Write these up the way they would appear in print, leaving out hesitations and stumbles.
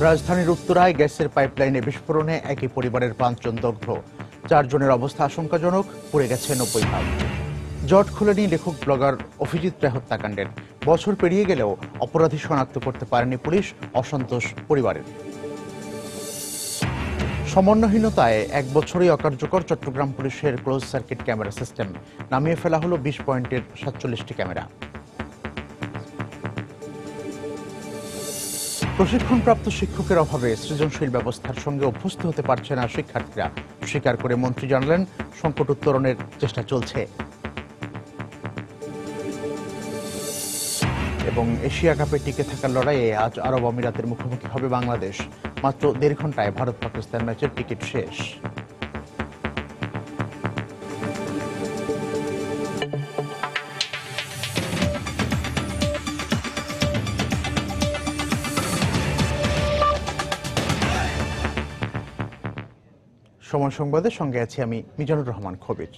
রাজধানীর উত্তরায় গ্যাসের পাইপলাইনে বিস্ফোরণে একই পরিবারের 5 জন দগ্ধ। 4 জনের অবস্থা আশঙ্কাজনক, পুড়ে গেছে 90 ভাগ। জট খুলেনি লেখক ব্লগার অভিজিৎ রায় হত্যাকাণ্ডের। বছর পেরিয়ে গেলেও অপরাধী শনাক্ত করতে পারেনি পুলিশ, অসন্তোষ পরিবারের। সমন্বয়হীনতায় 1 বছরই অকার্যকর চট্টগ্রাম পুলিশের ক্লোজ সার্কিট ক্যামেরা সিস্টেম। নামিয়ে ফেলা হলো 20 পয়েন্টের 47টি ক্যামেরা। প্রশিক্ষণপ্রাপ্ত শিক্ষকের অভাবে সৃজনশীল ব্যবস্থার সঙ্গে অভ্যস্ত হতে পারছে না শিক্ষার্থীরা। স্বীকার করে মন্ত্রী জানালেন, সংকট উত্তরণের চেষ্টা চলছে। এবং এশিয়া কাপে টিকে থাকার লড়াইয়ে আজ আরব আমিরাতের মুখোমুখি হবে বাংলাদেশ। মাত্র 1.5 ঘন্টায় ভারত পাকিস্তান ম্যাচের টিকিট শেষ। সময় সংবাদের সঙ্গে আছি আমি মিজানুর রহমান খবির।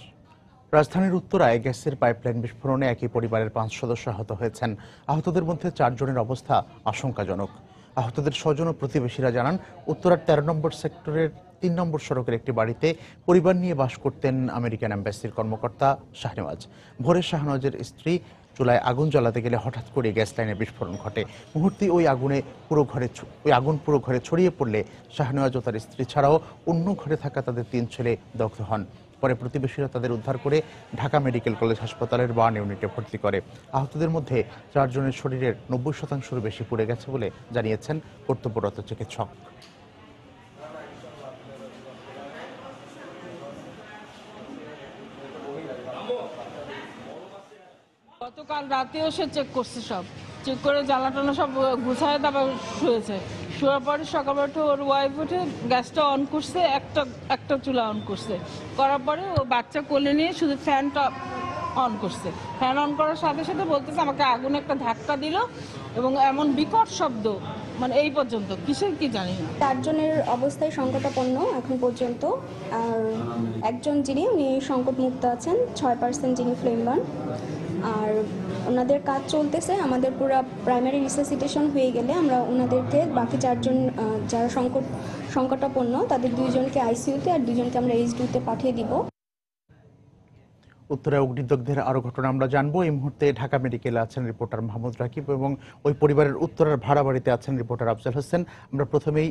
রাজধানীর উত্তরায় গ্যাসের পাইপলাইন বিস্ফোরণে একই পরিবারের 5 সদস্য আহত হয়েছেন। আহতদের মধ্যে 4 জনের অবস্থা আশঙ্কাজনক। আহতদের স্বজন ও প্রতিবেশীরা জানান, উত্তরার 13 নম্বর সেক্টরের 3 নম্বর সড়কের একটি বাড়িতে পরিবার নিয়ে বাস করতেন আমেরিকান এম্বাসির কর্মকর্তা শাহনেওয়াজ। ভোরে শাহনেওয়াজের স্ত্রী চুলায় আগুন জ্বালাতে গেলে হঠাৎ করে গ্যাস লাইনের বিস্ফোরণ ঘটে। মুহূর্তেই ওই আগুন পুরো ঘরে ছড়িয়ে পড়লে শাহনেওয়াজ ও তার স্ত্রী ছাড়াও অন্য ঘরে থাকা তাদের 3 ছেলে দগ্ধ হন। পরে প্রতিবেশীরা তাদের উদ্ধার করে ঢাকা মেডিকেল কলেজ হাসপাতালের বার্ন ইউনিটে ভর্তি করে। আহতদের মধ্যে 4 জনের শরীরের 90% বেশি পুড়ে গেছে বলে জানিয়েছেন কর্তব্যরত চিকিৎসক। গতকাল রাতেও সে চেক করছে, সব চেক করে জ্বালা টানা সব গুছায় তারপর শুয়েছে। শোয়ার পরে সকালে উঠে ওর ওয়াইফ উঠে গ্যাসটা অন করছে, একটা চুলা অন করছে। করার পরে ও বাচ্চা কোলে নিয়ে শুধু ফ্যানটা অন করছে। ফ্যান অন করার সাথে সাথে বলতেছে আমাকে আগুন একটা ধাক্কা দিল এবং এমন বিকট শব্দ, মানে এই পর্যন্ত কিসের কি জানি না। 4 জনের অবস্থায় সংকটাপন্ন এখন পর্যন্ত। আর একজন যিনি উনি সংকটমুক্ত আছেন, 6% যিনি ফ্লেম বার্ন। আর ওনাদের কাজ চলতেছে। আমাদের পুরো প্রাইমারি রিসাসিটেশন হয়ে গেলে আমরা ওনাদেরকে বাকি 4 জন যারা সংকটাপন্ন তাদের 2 জনকে আইসিইউতে আর 2 জনকে আমরা এইচডিইউতে পাঠিয়ে দিব। উত্তরায় অগ্নিদগ্ধের আরো ঘটনা আমরা জানবো। এই মুহূর্তে ঢাকা মেডিকেলে আছেন রিপোর্টার মাহমুদ রাকিব এবং ওই পরিবারের উত্তরার ভাড়া বাড়িতে আছেন রিপোর্টার আফজাল হোসেন। আমরা প্রথমেই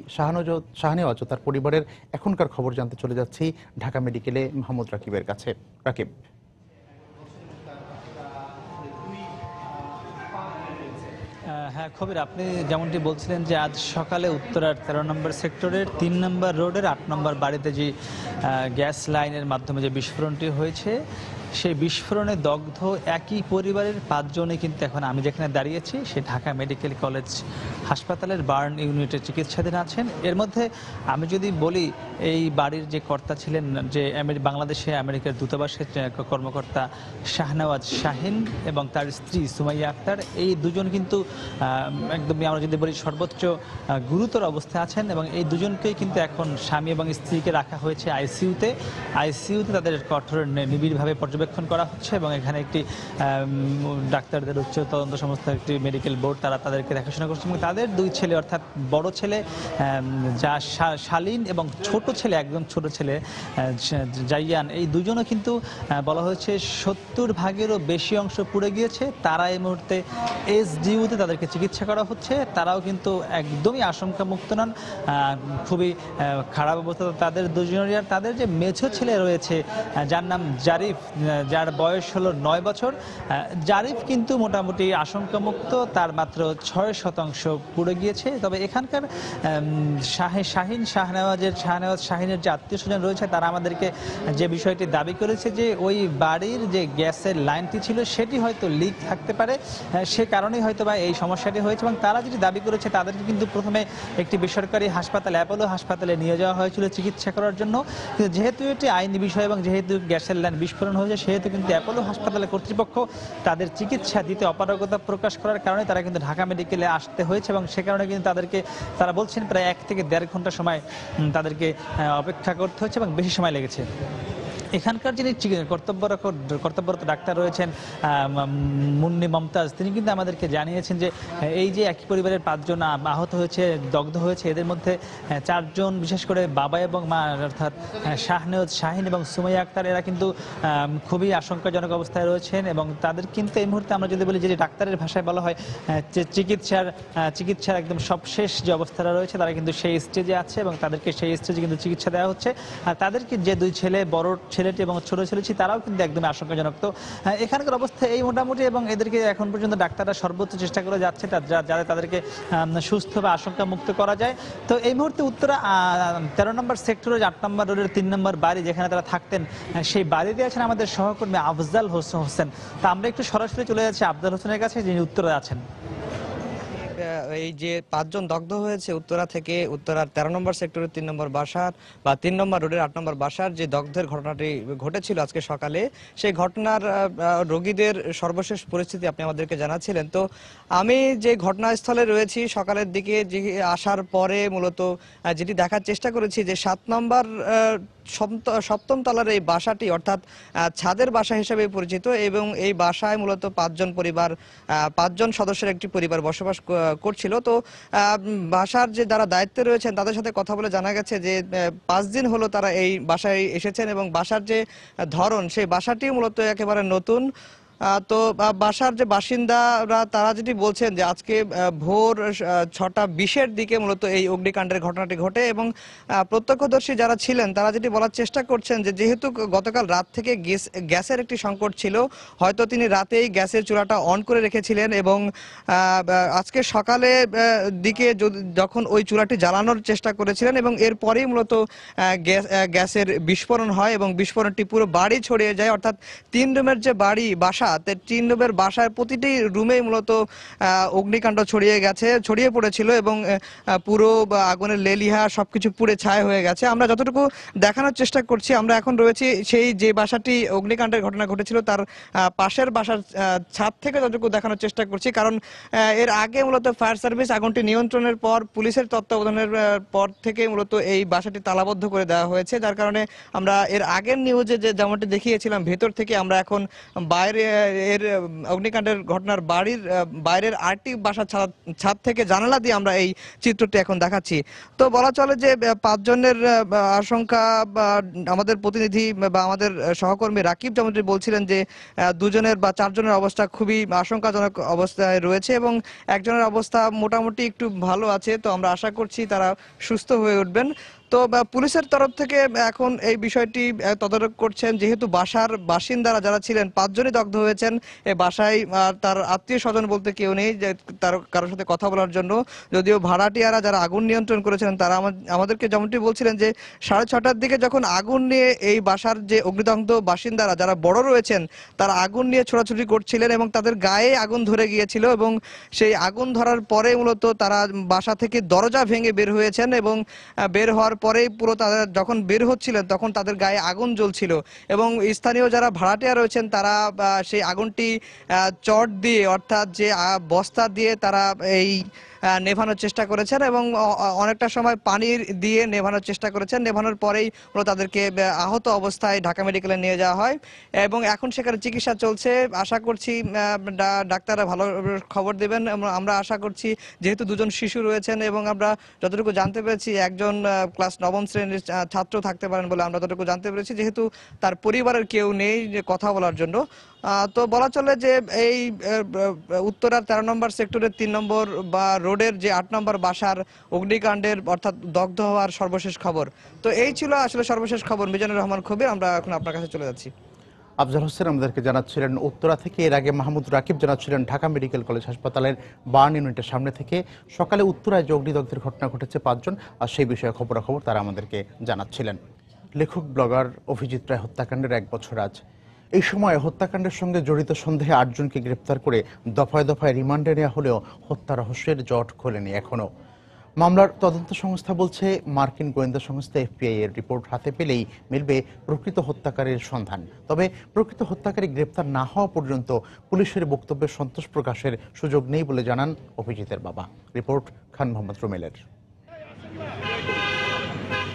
শাহনেওয়াজ ও তার পরিবারের এখনকার খবর জানতে চলে যাচ্ছি ঢাকা মেডিকেলে মাহমুদ রাকিবের কাছে। রাকিব, হ্যাঁ খবির, আপনি যেমনটি বলছিলেন যে আজ সকালে উত্তরার 13 নম্বর সেক্টরের 3 নম্বর রোডের 8 নম্বর বাড়িতে যে গ্যাস লাইনের মাধ্যমে যে বিস্ফোরণটি হয়েছে, সেই বিস্ফোরণে দগ্ধ একই পরিবারের 5 জনই কিন্তু এখন আমি যেখানে দাঁড়িয়েছি সে ঢাকা মেডিকেল কলেজ হাসপাতালের বার্ন ইউনিটে চিকিৎসাধীন আছেন। এর মধ্যে আমি যদি বলি, এই বাড়ির যে কর্তা ছিলেন, যে বাংলাদেশে আমেরিকার দূতাবাসের কর্মকর্তা শাহনেওয়াজ শাহিন এবং তার স্ত্রী সুমাইয়া আক্তার, এই দুজন কিন্তু একদমই আমরা যদি বলি সর্বোচ্চ গুরুতর অবস্থায় আছেন এবং এই দুজনকেই কিন্তু এখন স্বামী এবং স্ত্রীকে রাখা হয়েছে আইসিইউতে। তাদের কঠোর নিবিড়ভাবে পর্যবেক্ষণ করা হচ্ছে এবং এখানে একটি ডাক্তারদের উচ্চ তদন্ত সংস্থা, একটি মেডিকেল বোর্ড, তাদেরকে দেখাশোনা করছে এবং তাদের 2 ছেলে, অর্থাৎ বড় ছেলে যা শালীন এবং ছোট ছেলে, একদম ছোট ছেলে জাইয়ান, এই দুজনও কিন্তু বলা হয়েছে 70 ভাগেরও বেশি অংশ পুড়ে গিয়েছে। তারা এই মুহূর্তে এইচডিইউতে তাদেরকে চিকিৎসা করা হচ্ছে। তারাও কিন্তু একদমই আশঙ্কা মুক্ত নন, খুবই খারাপ অবস্থা তাদের দুজনেরই। আর তাদের যে মেঝো ছেলে রয়েছে যার নাম জারিফ, যার বয়স হলো 9 বছর, জারিফ কিন্তু মোটামুটি আশঙ্কামুক্ত, তার মাত্র 6% পুড়ে গিয়েছে। তবে এখানকার শাহিনের যে আত্মীয় স্বজন রয়েছে তারা আমাদেরকে যে বিষয়টি দাবি করেছে যে ওই বাড়ির যে গ্যাসের লাইনটি ছিল সেটি হয়তো লিক থাকতে পারে, সে কারণেই হয়তো বা এই সমস্যাটি হয়েছে। এবং তারা যেটি দাবি করেছে, তাদেরকে কিন্তু প্রথমে একটি বেসরকারি হাসপাতাল, অ্যাপোলো হাসপাতালে নিয়ে যাওয়া হয়েছিল চিকিৎসা করার জন্য। কিন্তু যেহেতু এটি আইনি বিষয় এবং যেহেতু গ্যাসের লাইন বিস্ফোরণ হয়েছে, সেহেতু কিন্তু অ্যাপোলো হাসপাতালের কর্তৃপক্ষ তাদের চিকিৎসা দিতে অপারগতা প্রকাশ করার কারণে তারা কিন্তু ঢাকা মেডিকেলে আসতে হয়েছে এবং সে কারণে কিন্তু তারা বলছেন প্রায় 1 থেকে 1.5 ঘন্টা সময় তাদেরকে অপেক্ষা করতে হচ্ছে এবং বেশি সময় লেগেছে। এখানকার যিনি কর্তব্যরত ডাক্তার রয়েছেন মুন্নি মমতাজ, তিনি কিন্তু আমাদেরকে জানিয়েছেন যে এই যে একই পরিবারের 5 জন আহত হয়েছে, দগ্ধ হয়েছে, এদের মধ্যে 4 জন বিশেষ করে বাবা এবং মা অর্থাৎ শাহনেওয়াজ শাহিন এবং সুমাইয়া আক্তার, এরা কিন্তু খুবই আশঙ্কাজনক অবস্থায় রয়েছেন এবং তাদের কিন্তু এই মুহূর্তে আমরা যদি বলি যে ডাক্তারের ভাষায় বলা হয় যে চিকিৎসার একদম সবশেষ যে অবস্থাটা রয়েছে, তারা কিন্তু সেই স্টেজে আছে এবং তাদেরকে সেই স্টেজে কিন্তু চিকিৎসা দেওয়া হচ্ছে। আর তাদেরকে যে 2 ছেলে, বড় ছেলেটি এবং ছোট ছেলেটি, তারাও কিন্তু একদম আশঙ্কাজনক। তো এখানকার অবস্থা এই মোটামুটি, এবং এদেরকে এখন পর্যন্ত ডাক্তাররা সর্বোচ্চ চেষ্টা করে যাচ্ছে যাতে তাদেরকে সুস্থ বা আশঙ্কা মুক্ত করা যায়। তো এই মুহূর্তে উত্তরা 13 নম্বর সেক্টরের 8 নম্বর রোডের 3 নম্বর বাড়ি যেখানে তারা থাকতেন, সেই বাড়িতে আছেন আমাদের সহকর্মী আফজাল হোসেন। তা আমরা একটু সরাসরি চলে যাচ্ছি আফজাল হোসেনের কাছে, যিনি উত্তরে আছেন। এই যে 5 জন দগ্ধ হয়েছে উত্তরা থেকে, উত্তরার 13 নম্বর সেক্টরের 3 নম্বর বাসার বা 3 নম্বর রোডের 8 নম্বর বাসার যে দগ্ধের ঘটনাটি ঘটেছিল আজকে সকালে, সেই ঘটনার রোগীদের সর্বশেষ পরিস্থিতি আপনি আমাদেরকে জানাচ্ছিলেন। তো আমি যে ঘটনাস্থলে রয়েছি সকালের দিকে আসার পরে মূলত যেটি দেখার চেষ্টা করেছি যে 7 নম্বর 7ম তলার এই বাসাটি অর্থাৎ ছাদের বাসা হিসেবে পরিচিত এবং এই বাসায় মূলত 5 জন সদস্যের একটি পরিবার বসবাস করছিল। তো বাসার যে যারা দায়িত্বে রয়েছেন তাদের সাথে কথা বলে জানা গেছে যে 5 দিন হলো তারা এই বাসায় এসেছেন এবং বাসার যে ধরন, সেই বাসাটি মূলত একেবারে নতুন। তো বাসার যে বাসিন্দারা তারা যেটি বলছেন যে আজকে ভোর 6:20-এর দিকে মূলত এই অগ্নিকাণ্ডের ঘটনাটি ঘটে এবং প্রত্যক্ষদর্শী যারা ছিলেন তারা যেটি বলার চেষ্টা করছেন যে যেহেতু গতকাল রাত থেকে গ্যাসের একটি সংকট ছিল, হয়তো তিনি রাতেই গ্যাসের চুলাটা অন করে রেখেছিলেন এবং আজকে সকালে দিকে যখন ওই চুলাটি জ্বালানোর চেষ্টা করেছিলেন এবং এরপরেই মূলত গ্যাসের বিস্ফোরণ হয় এবং বিস্ফোরণটি পুরো বাড়ি ছড়িয়ে যায়। অর্থাৎ 3 রুমের যে বাসা, 3 রুমের বাসার প্রতিটি রুমেই মূলত অগ্নিকাণ্ড ছড়িয়ে পড়েছিল এবং পুরো আগুনের লেলিহা সবকিছু পুড়ে ছাই হয়ে গেছে। আমরা যতটুকু দেখানোর চেষ্টা করছি, আমরা এখন রয়েছি সেই যে বাসাটি অগ্নিকাণ্ডের ঘটনা ঘটেছিল তার পাশের বাসার ছাদ থেকে যতটুকু দেখানোর চেষ্টা করছি, কারণ এর আগে মূলত ফায়ার সার্ভিস আগুনটি নিয়ন্ত্রণের পর পুলিশের তত্ত্বাবধানের পর থেকে মূলত এই বাসাটি তালাবদ্ধ করে দেওয়া হয়েছে, যার কারণে আমরা এর আগের নিউজে যে যেমনটি দেখিয়েছিলাম ভেতর থেকে আমরা এখন বাইরে এর অগ্নিকাণ্ডের ঘটনার বাড়ির বাইরের আরেকটি বাসার ছাদ থেকে জানালা দিয়ে আমরা এই চিত্রটি এখন দেখাচ্ছি। তো বলা চলে যে 5 জনের আশঙ্কা, আমাদের প্রতিনিধি বা আমাদের সহকর্মী রাকিব যেমনটি বলছিলেন যে 2 জনের বা 4 জনের অবস্থা খুবই আশঙ্কাজনক অবস্থায় রয়েছে এবং একজনের অবস্থা মোটামুটি একটু ভালো আছে। তো আমরা আশা করছি তারা সুস্থ হয়ে উঠবেন। তো পুলিশের তরফ থেকে এখন এই বিষয়টি তদারক করছেন, যেহেতু বাসার বাসিন্দারা যারা ছিলেন 5 জনই দগ্ধ হয়েছেন। এই বাসায় তার আত্মীয় স্বজন বলতে কেউ নেই যে তার কারোর সাথে কথা বলার জন্য, যদিও ভাড়াটিয়ারা যারা আগুন নিয়ন্ত্রণ করেছিলেন তারা আমাদেরকে যেমনটি বলছিলেন যে 6:30টার দিকে যখন আগুন নিয়ে এই বাসার যে অগ্নিদগ্ধ বাসিন্দারা যারা বড় রয়েছেন তারা আগুন নিয়ে ছোটাছুটি করছিলেন এবং তাদের গায়ে আগুন ধরে গিয়েছিল এবং সেই আগুন ধরার পরে মূলত তারা বাসা থেকে দরজা ভেঙে বের হয়েছেন এবং বের হওয়ার পরেই পুরো তাদের যখন বের হচ্ছিলেন তখন তাদের গায়ে আগুন জ্বলছিল এবং স্থানীয় যারা ভাড়াটিয়া রয়েছেন তারা সেই আগুনটি চট দিয়ে অর্থাৎ যে বস্তা দিয়ে তারা এই নেভানোর চেষ্টা করেছেন এবং অনেকটা সময় পানি দিয়ে নেভানোর চেষ্টা করেছেন। নেভানোর পরেই তাদেরকে আহত অবস্থায় ঢাকা মেডিকেলে নিয়ে যাওয়া হয় এবং এখন সেখানে চিকিৎসা চলছে। আশা করছি ডাক্তাররা ভালো খবর দেবেন। আমরা আশা করছি, যেহেতু 2 জন শিশু রয়েছেন এবং আমরা যতটুকু জানতে পেরেছি একজন ক্লাস 9ম শ্রেণীর ছাত্র থাকতে পারেন বলে আমরা যতটুকু জানতে পেরেছি, যেহেতু তার পরিবারের কেউ নেই যে কথা বলার জন্য। তো বলা চলে যে এই উত্তরার 13 নম্বর সেক্টরের 3 নম্বর বা রোডের যে 8 নম্বর বাসার অগ্নিকাণ্ডের অর্থাৎ দগ্ধ হওয়ার সর্বশেষ খবর। তো এই ছিল আসলে সর্বশেষ খবর। মিজানুর রহমান খবির, আমরা এখন আপনার কাছে চলে যাচ্ছি। আফজাল হোসেন আমাদেরকে জানাচ্ছিলেন উত্তরা থেকে। এর আগে মাহমুদ রাকিব জানাচ্ছিলেন ঢাকা মেডিকেল কলেজ হাসপাতালের বার্ন ইউনিটের সামনে থেকে। সকালে উত্তরায় যে অগ্নিদগ্ধের ঘটনা ঘটেছে 5 জন, আর সেই বিষয়ে খবরাখবর তারা আমাদেরকে জানাচ্ছিলেন। লেখক ব্লগার অভিজিৎ রায় হত্যাকাণ্ডের 1 বছর আজ। এই সময় হত্যাকাণ্ডের সঙ্গে জড়িত সন্দেহে 8 জনকে গ্রেপ্তার করে দফায় দফায় রিমান্ডে নেওয়া হলেও হত্যা রহস্যের জট খোলেনি এখনো। মামলার তদন্ত সংস্থা বলছে মার্কিন গোয়েন্দা সংস্থা FBI এর রিপোর্ট হাতে পেলেই মিলবে প্রকৃত হত্যাকারীর সন্ধান। তবে প্রকৃত হত্যাকারী গ্রেপ্তার না হওয়া পর্যন্ত পুলিশের বক্তব্যে সন্তোষ প্রকাশের সুযোগ নেই বলে জানান অভিজিতের বাবা। রিপোর্ট খান মোহাম্মদ রুমেলের।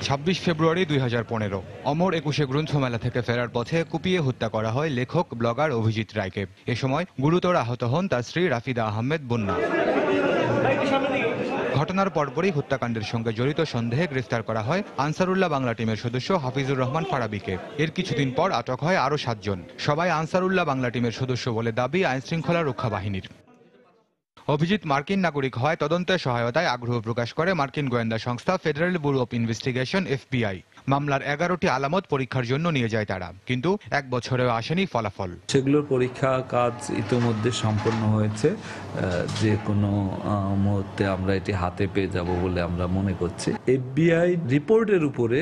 26 ফেব্রুয়ারি 2015 অমর 21 গ্রন্থমেলা থেকে ফেরার পথে কুপিয়ে হত্যা করা হয় লেখক ব্লগার অভিজিৎ রায়কে। এ সময় গুরুতর আহত হন তার স্ত্রী রাফিদা আহমেদ বন্যা। ঘটনার পরপরই হত্যাকাণ্ডের সঙ্গে জড়িত সন্দেহে গ্রেফতার করা হয় আনসারুল্লাহ বাংলা টিমের সদস্য হাফিজুর রহমান ফারাবিকে। এর কিছুদিন পর আটক হয় আরও 7 জন। সবাই আনসারুল্লাহ বাংলা টিমের সদস্য বলে দাবি আইনশৃঙ্খলা রক্ষা বাহিনীর। অভিজিৎ মার্কিন নাগরিক হয় তদন্তে সহায়তায় আগ্রহ প্রকাশ করে মার্কিন গোয়েন্দা সংস্থা federal bureau of investigation FBI। মামলার 11টি আলামত পরীক্ষার জন্য নিয়ে যায় তারা, কিন্তু 1 বছরেও আসেনি ফলাফল। সেগুলোর পরীক্ষা কাজ ইতিমধ্যে সম্পন্ন হয়েছে। যে কোনো মুহূর্তে আমরা এটি হাতে পেয়ে যাব বলে আমরা মনে করছি। FBI রিপোর্টের উপরে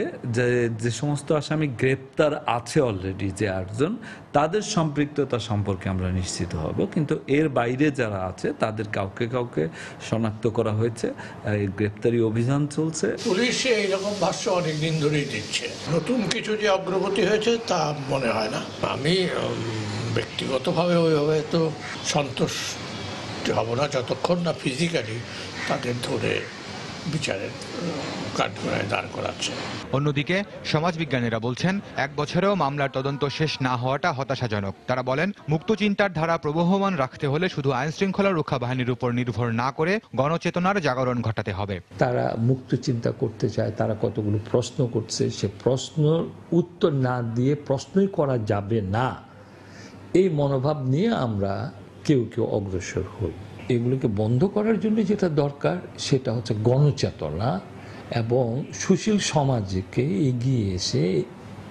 যে সমস্ত আসামি গ্রেপ্তার আছে অলরেডি, যে 8 জন, তাদের সম্পৃক্ততা সম্পর্কে আমরা নিশ্চিত হব, কিন্তু এর বাইরে যারা আছে তাদের কাউকে শনাক্ত করা হয়েছে। গ্রেপ্তারি অভিযান চলছে। পুলিশ এইরকম ভাষ্য অনেকদিন ধরেই দিচ্ছে। নতুন কিছু যে অগ্রগতি হয়েছে তা মনে হয় না। আমি ব্যক্তিগতভাবে ওইভাবে তো সন্তুষ্ট হব না যতক্ষণ না ফিজিক্যালি তাদের ধরে বিচারের কাঠগড়ায় দাঁড় করাচ্ছে। অন্যদিকে সমাজবিজ্ঞানীরা বলছেন 1 বছরেও মামলার তদন্ত শেষ না হওয়াটা হতাশাজনক। তারা বলেন মুক্ত চিন্তার ধারা প্রবহমান রাখতে হলে শুধু আইনশৃঙ্খলা রক্ষা বাহিনীর উপর নির্ভর না করে গণচেতনার জাগরণ ঘটাতে হবে। তারা মুক্ত চিন্তা করতে চায়, তারা কতগুলো প্রশ্ন করছে, সে প্রশ্নের উত্তর না দিয়ে প্রশ্নই করা যাবে না, এই মনোভাব নিয়ে আমরা কেউ অগ্রসর হই। এগুলোকে বন্ধ করার জন্য যেটা দরকার সেটা হচ্ছে গণচেতনা এবং সুশীল সমাজকে এগিয়ে এসে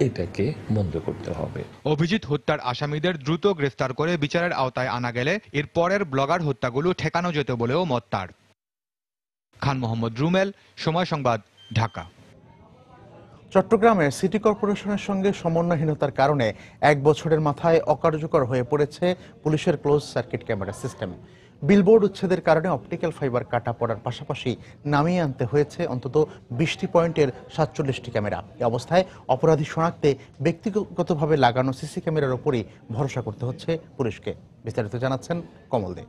এটাকে বন্ধ করতে হবে। অভিজিৎ হত্যার আসামিদের দ্রুত গ্রেফতার করে বিচারের আওতায় আনা গেলে এর পরের ব্লগার হত্যাগুলো ঠেকানো যেত বলেও মত তার। খান মোহাম্মদ রুমেল, সময় সংবাদ, ঢাকা। চট্টগ্রামে সিটি কর্পোরেশনের সঙ্গে সমন্বয়হীনতার কারণে 1 বছরের মাথায় অকার্যকর হয়ে পড়েছে পুলিশের close circuit camera system. Billboard উচ্ছেদের কারণে অপটিক্যাল ফাইবার কাটা পড়ার পাশাপাশি নামিয়ে আনতে হয়েছে অন্তত 20টি পয়েন্টের 47টি ক্যামেরা। এই অবস্থায় অপরাধী শনাক্তে ব্যক্তিগতভাবে লাগানো সিসি ক্যামেরার ওপরই ভরসা করতে হচ্ছে পুলিশকে। বিস্তারিত জানাচ্ছেন কমল দে।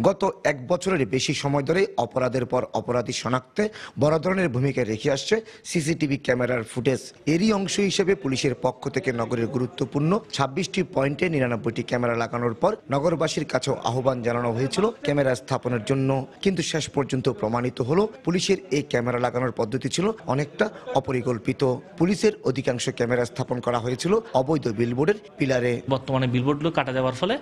গত 1 বছরের বেশি সময় ধরে অপরাধের পর অপরাধী শনাক্তে বড় ধরনের ভূমিকা রেখে আসছে সিসিটিভি ক্যামেরার ফুটেজ। এরই অংশ হিসেবে পুলিশের পক্ষ থেকে নগরের গুরুত্বপূর্ণ 26টি পয়েন্টে 99টি ক্যামেরা লাগানোর পর নগরবাসীর কাছেও আহ্বান জানানো হয়েছিল ক্যামেরা স্থাপনের জন্য, কিন্তু শেষ পর্যন্ত প্রমাণিত হলো পুলিশের এই ক্যামেরা লাগানোর পদ্ধতি ছিল অনেকটা অপরিকল্পিত। পুলিশের অধিকাংশ ক্যামেরা স্থাপন করা হয়েছিল অবৈধ বিলবোর্ডের পিলারে। বর্তমানে বিলবোর্ডগুলো কাটা যাওয়ার ফলে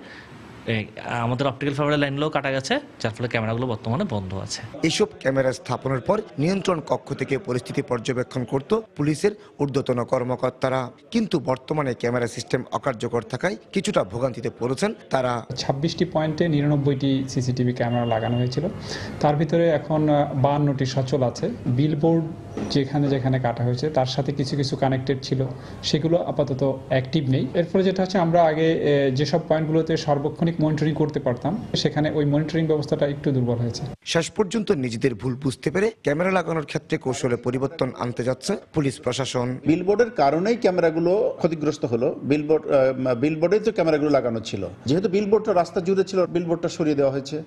আমাদের অপটিক্যাল ফাইবারের লাইনগুলো কাটা গেছে, যার ফলে ক্যামেরাগুলো বর্তমানে বন্ধ আছে। এসব ক্যামেরা স্থাপনের পর নিয়ন্ত্রণ কক্ষ থেকে পরিস্থিতি পর্যবেক্ষণ করত পুলিশের ঊর্ধ্বতন কর্মকর্তারা, কিন্তু বর্তমানে ক্যামেরা সিস্টেম অকার্যকর থাকায় কিছুটা ভোগান্তিতে পড়েছেন তারা। 26টি পয়েন্টে 99টি সিসিটিভি ক্যামেরা লাগানো হয়েছিল, তার ভিতরে এখন 52টি সচল আছে। বিলবোর্ড যেখানে যেখানে কাটা হয়েছে তার সাথে কিছু কিছু কানেক্টেড ছিল, সেগুলো আপাতত অ্যাক্টিভ নেই। এর ফলে যেটা হচ্ছে, আমরা আগে যেসব পয়েন্টগুলোতে সর্বক্ষণিক মনিটরিং করতে পারতাম, সেখানে ওই মনিটরিং ব্যবস্থাটা একটু দুর্বল হয়েছে। শেষ পর্যন্ত নিজেদের ভুল বুঝতে পেরে ক্যামেরা লাগানোর ক্ষেত্রে কৌশলে পরিবর্তন আনতে যাচ্ছে পুলিশ প্রশাসন। বিলবোর্ডের কারণেই ক্যামেরাগুলো ক্ষতিগ্রস্ত হলো। বিলবোর্ডে তো ক্যামেরাগুলো লাগানো ছিল, যেহেতু বিলবোর্ডটা রাস্তা জুড়ে ছিল, বিলবোর্ডটা সরিয়ে দেওয়া হয়েছে।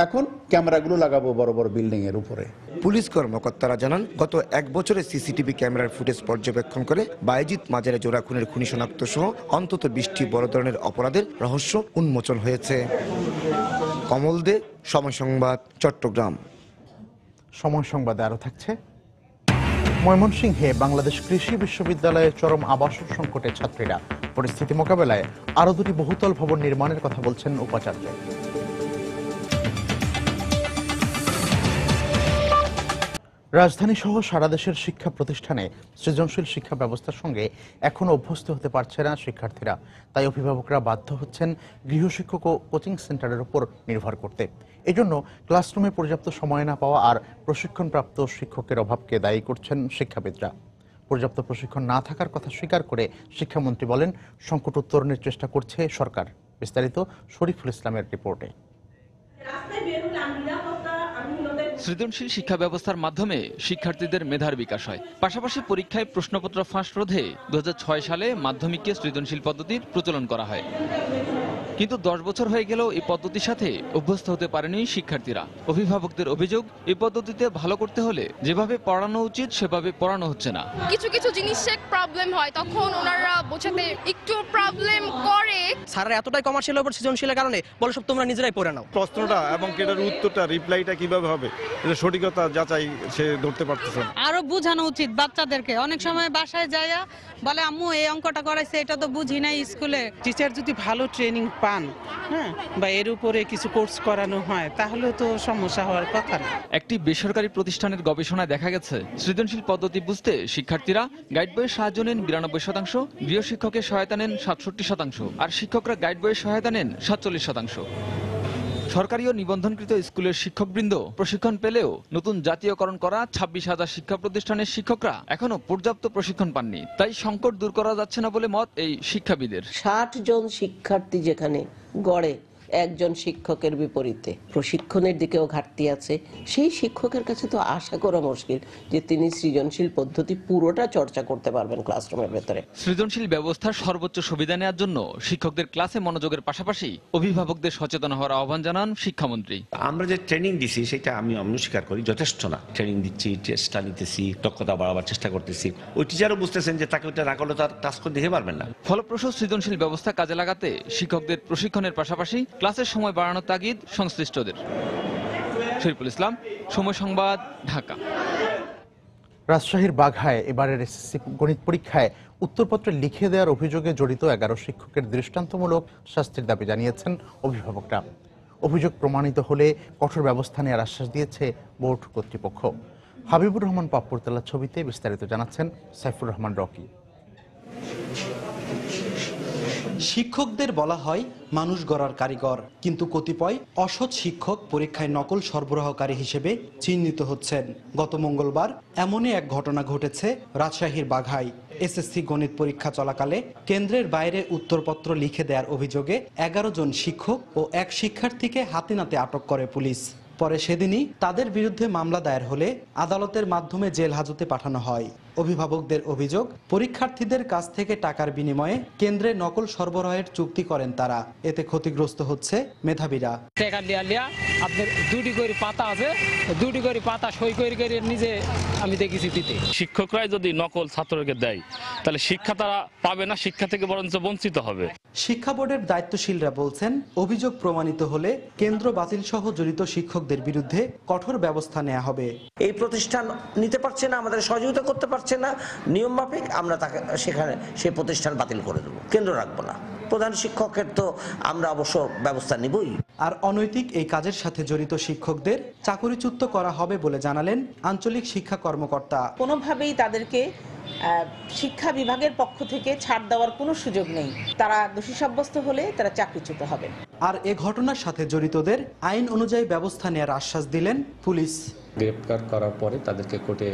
এখন ক্যামেরাগুলো লাগাবো বড় বড় বিল্ডিং এর উপরে। পুলিশ কর্মকর্তারা জানান, গত 1 বছরে সিসিটিভি ক্যামেরার ফুটেজ পর্যবেক্ষণ করে বায়েজিদ মাজারে জোড়া খুনের খুনি শনাক্ত সহ অন্তত 20টি বড় ধরনের অপরাধের রহস্য উন্মোচন হয়েছে। কমল দে, সময় সংবাদ, চট্টগ্রাম। সময় সংবাদে আরো থাকছে। ময়মনসিংহে বাংলাদেশ কৃষি বিশ্ববিদ্যালয়ে চরম আবাসন সংকটে ছাত্রীরা। পরিস্থিতি মোকাবেলায় আরো 2টি বহুতল ভবন নির্মাণের কথা বলছেন উপাচার্য। রাজধানী সহ সারা দেশের শিক্ষা প্রতিষ্ঠানে সৃজনশীল শিক্ষা ব্যবস্থার সঙ্গে এখনও অভ্যস্ত হতে পারছে না শিক্ষার্থীরা। তাই অভিভাবকরা বাধ্য হচ্ছেন গৃহশিক্ষক ও কোচিং সেন্টারের উপর নির্ভর করতে। এজন্য ক্লাসরুমে পর্যাপ্ত সময় না পাওয়া আর প্রশিক্ষণপ্রাপ্ত শিক্ষকের অভাবকে দায়ী করছেন শিক্ষাবিদরা। পর্যাপ্ত প্রশিক্ষণ না থাকার কথা স্বীকার করে শিক্ষামন্ত্রী বলেন, সংকট উত্তরণের চেষ্টা করছে সরকার। বিস্তারিত শরীফুল ইসলামের রিপোর্টে। সৃজনশীল শিক্ষা ব্যবস্থার মাধ্যমে শিক্ষার্থীদের মেধার বিকাশ হয়, পাশাপাশি পরীক্ষায় প্রশ্নপত্র ফাঁস রোধে 2006 সালে মাধ্যমিকে সৃজনশীল পদ্ধতির প্রচলন করা হয়। কিন্তু 10 বছর হয়ে গেলেও এই পদ্ধতির সাথে অভ্যস্ত হতে পারেনি শিক্ষার্থীরা। অভিভাবকদের অভিযোগ, এই পদ্ধতিতে ভালো করতে হলে যেভাবে পড়ানো উচিত সেভাবে পড়ানো হচ্ছে না। কিছু কিছু জিনিসে প্রবলেম হয়, তখন ওনারা বোঝাতে একটু প্রবলেম করে। স্যাররা এতটাই কমার্শিয়াল উপর সৃজনশীলের কারণে বলে সব তোমরা নিজেরাই পড়ে নাও। প্রশ্নটা এবং এটার উত্তরটা রিপ্লাইটা কিভাবে হবে এটা সঠিকতা যাচাই সে ধরতে পারতেছে। আরো বোঝানো উচিত বাচ্চাদেরকে। অনেক সময় বাসায় যায় বলে আম্মু এই অঙ্কটা করাইছে, এটা তো বুঝি নাই স্কুলে। টিচার যদি ভালো ট্রেনিং পান, হ্যাঁ, বা এর উপরে কিছু কোর্স করানো হয়, তাহলে তো সমস্যা হওয়ার কথা না। একটি বেসরকারি প্রতিষ্ঠানের গবেষণায় দেখা গেছে সৃজনশীল পদ্ধতি বুঝতে শিক্ষার্থীরা গাইড বইয়ের সাহায্য নেন 92%, গৃহ শিক্ষকের সহায়তা নেন 67%, আর শিক্ষকরা গাইড বইয়ের সহায়তা নেন 47%। সরকারি ও নিবন্ধনকৃত স্কুলের শিক্ষকবৃন্দ প্রশিক্ষণ পেলেও নতুন জাতীয়করণ করা 26,000 শিক্ষা প্রতিষ্ঠানের শিক্ষকরা এখনো পর্যাপ্ত প্রশিক্ষণ পাননি। তাই সংকট দূর করা যাচ্ছে না বলে মত এই শিক্ষাবিদের। 60 জন শিক্ষার্থী যেখানে গড়ে একজন শিক্ষকের বিপরীতে প্রশিক্ষণের দিকেও ঘাটতি আছে, সেই শিক্ষকের কাছে তো আশা করা মুশকিল যে তিনি সৃজনশীল পদ্ধতি পুরোটা চর্চা করতে পারবেন ক্লাসরুমের ভেতরে। সৃজনশীল ব্যবস্থার সর্বোচ্চ সুবিধা নেওয়ার জন্য শিক্ষকদের ক্লাসে মনোযোগের পাশাপাশি অভিভাবকদের সচেতন হওয়ার আহ্বান জানান শিক্ষামন্ত্রী। আমরা যে ট্রেনিং দিছি সেটা আমি অস্বীকার করি, যথেষ্ট না। ট্রেনিং দিচ্ছি, টেস্টটা নিতেছি, দক্ষতা বাড়াবার চেষ্টা করতেছি। ওই টিচারও বুঝতেছেন যে তাকে ওইটা না করলে তার কাজ করে দিতে পারবেন না। ফলপ্রসূ সৃজনশীল ব্যবস্থা কাজে লাগাতে শিক্ষকদের প্রশিক্ষণের পাশাপাশি ক্লাসের সময় বাড়ানোর তাগিদ সংশ্লিষ্টদের। শরীফুল ইসলাম, সময় সংবাদ, ঢাকা। রাজশাহীর বাঘায় এবারের এসএসসি গণিত পরীক্ষায় উত্তরপত্র লিখে দেওয়ার অভিযোগে জড়িত 11 শিক্ষকের দৃষ্টান্তমূলক শাস্তির দাবি জানিয়েছেন অভিভাবকরা। অভিযোগ প্রমাণিত হলে কঠোর ব্যবস্থা নেওয়ার আশ্বাস দিয়েছে বোর্ড কর্তৃপক্ষ। হাবিবুর রহমান পাপ্পুরতলার ছবিতে বিস্তারিত জানাচ্ছেন সাইফুর রহমান রকি। শিক্ষকদের বলা হয় মানুষ গড়ার কারিগর, কিন্তু কতিপয় অসৎ শিক্ষক পরীক্ষায় নকল সরবরাহকারী হিসেবে চিহ্নিত হচ্ছেন। গত মঙ্গলবার এমনই এক ঘটনা ঘটেছে রাজশাহীর বাঘায়। এসএসসি গণিত পরীক্ষা চলাকালে কেন্দ্রের বাইরে উত্তরপত্র লিখে দেওয়ার অভিযোগে 11 জন শিক্ষক ও এক শিক্ষার্থীকে হাতে নাতে আটক করে পুলিশ। পরে সেদিনই তাদের বিরুদ্ধে মামলা দায়ের হলে আদালতের মাধ্যমে জেল হাজতে পাঠানো হয়। অভিভাবকদের অভিযোগ, পরীক্ষার্থীদের কাছ থেকে টাকার বিনিময়ে কেন্দ্রে নকল সরবরাহের চুক্তি করেন তারা। এতে ক্ষতিগ্রস্ত হচ্ছে মেধাবীরা। আপনার দুটি করে পাতা আছে, দুটি করে পাতা সই করে নিজে আমি দেখেছি দিতে। শিক্ষকরাই যদি নকল ছাত্রকে দেয় তাহলে শিক্ষা তারা পাবে না, শিক্ষা থেকে বরঞ্চ বঞ্চিত হবে। শিক্ষা বোর্ডের দায়িত্বশীলরা বলছেন, অভিযোগ প্রমাণিত হলে কেন্দ্র বাতিল সহ জড়িত শিক্ষকদের বিরুদ্ধে কঠোর ব্যবস্থা নেওয়া হবে। এই প্রতিষ্ঠান নিতে পারছে না, আমাদের সহযোগিতা করতে পারছে না, নিয়ম মাফিক আমরা তাকে সেখানে সেই প্রতিষ্ঠান বাতিল করে দেবো, কেন্দ্র রাখবো না। প্রধান শিক্ষকের তো আমরা অবশ্য ব্যবস্থা নিবই। আর অনৈতিক এই কাজের সাথে জড়িত শিক্ষকদের চাকরিচ্যুত করা হবে বলে জানালেন আঞ্চলিক শিক্ষা কর্মকর্তা। কোনোভাবেই তাদেরকে শিক্ষা বিভাগের পক্ষ থেকে ছাড় দেওয়ার কোনো সুযোগ নেই। তারা দোষী সাব্যস্ত হলে তারা চাকরিচ্যুত হবেন। আর এ ঘটনার সাথে জড়িতদের আইন অনুযায়ী ব্যবস্থা নেওয়ার আশ্বাস দিলেন পুলিশ। গ্রেপ্তার করার পরে তাদেরকে কোর্টে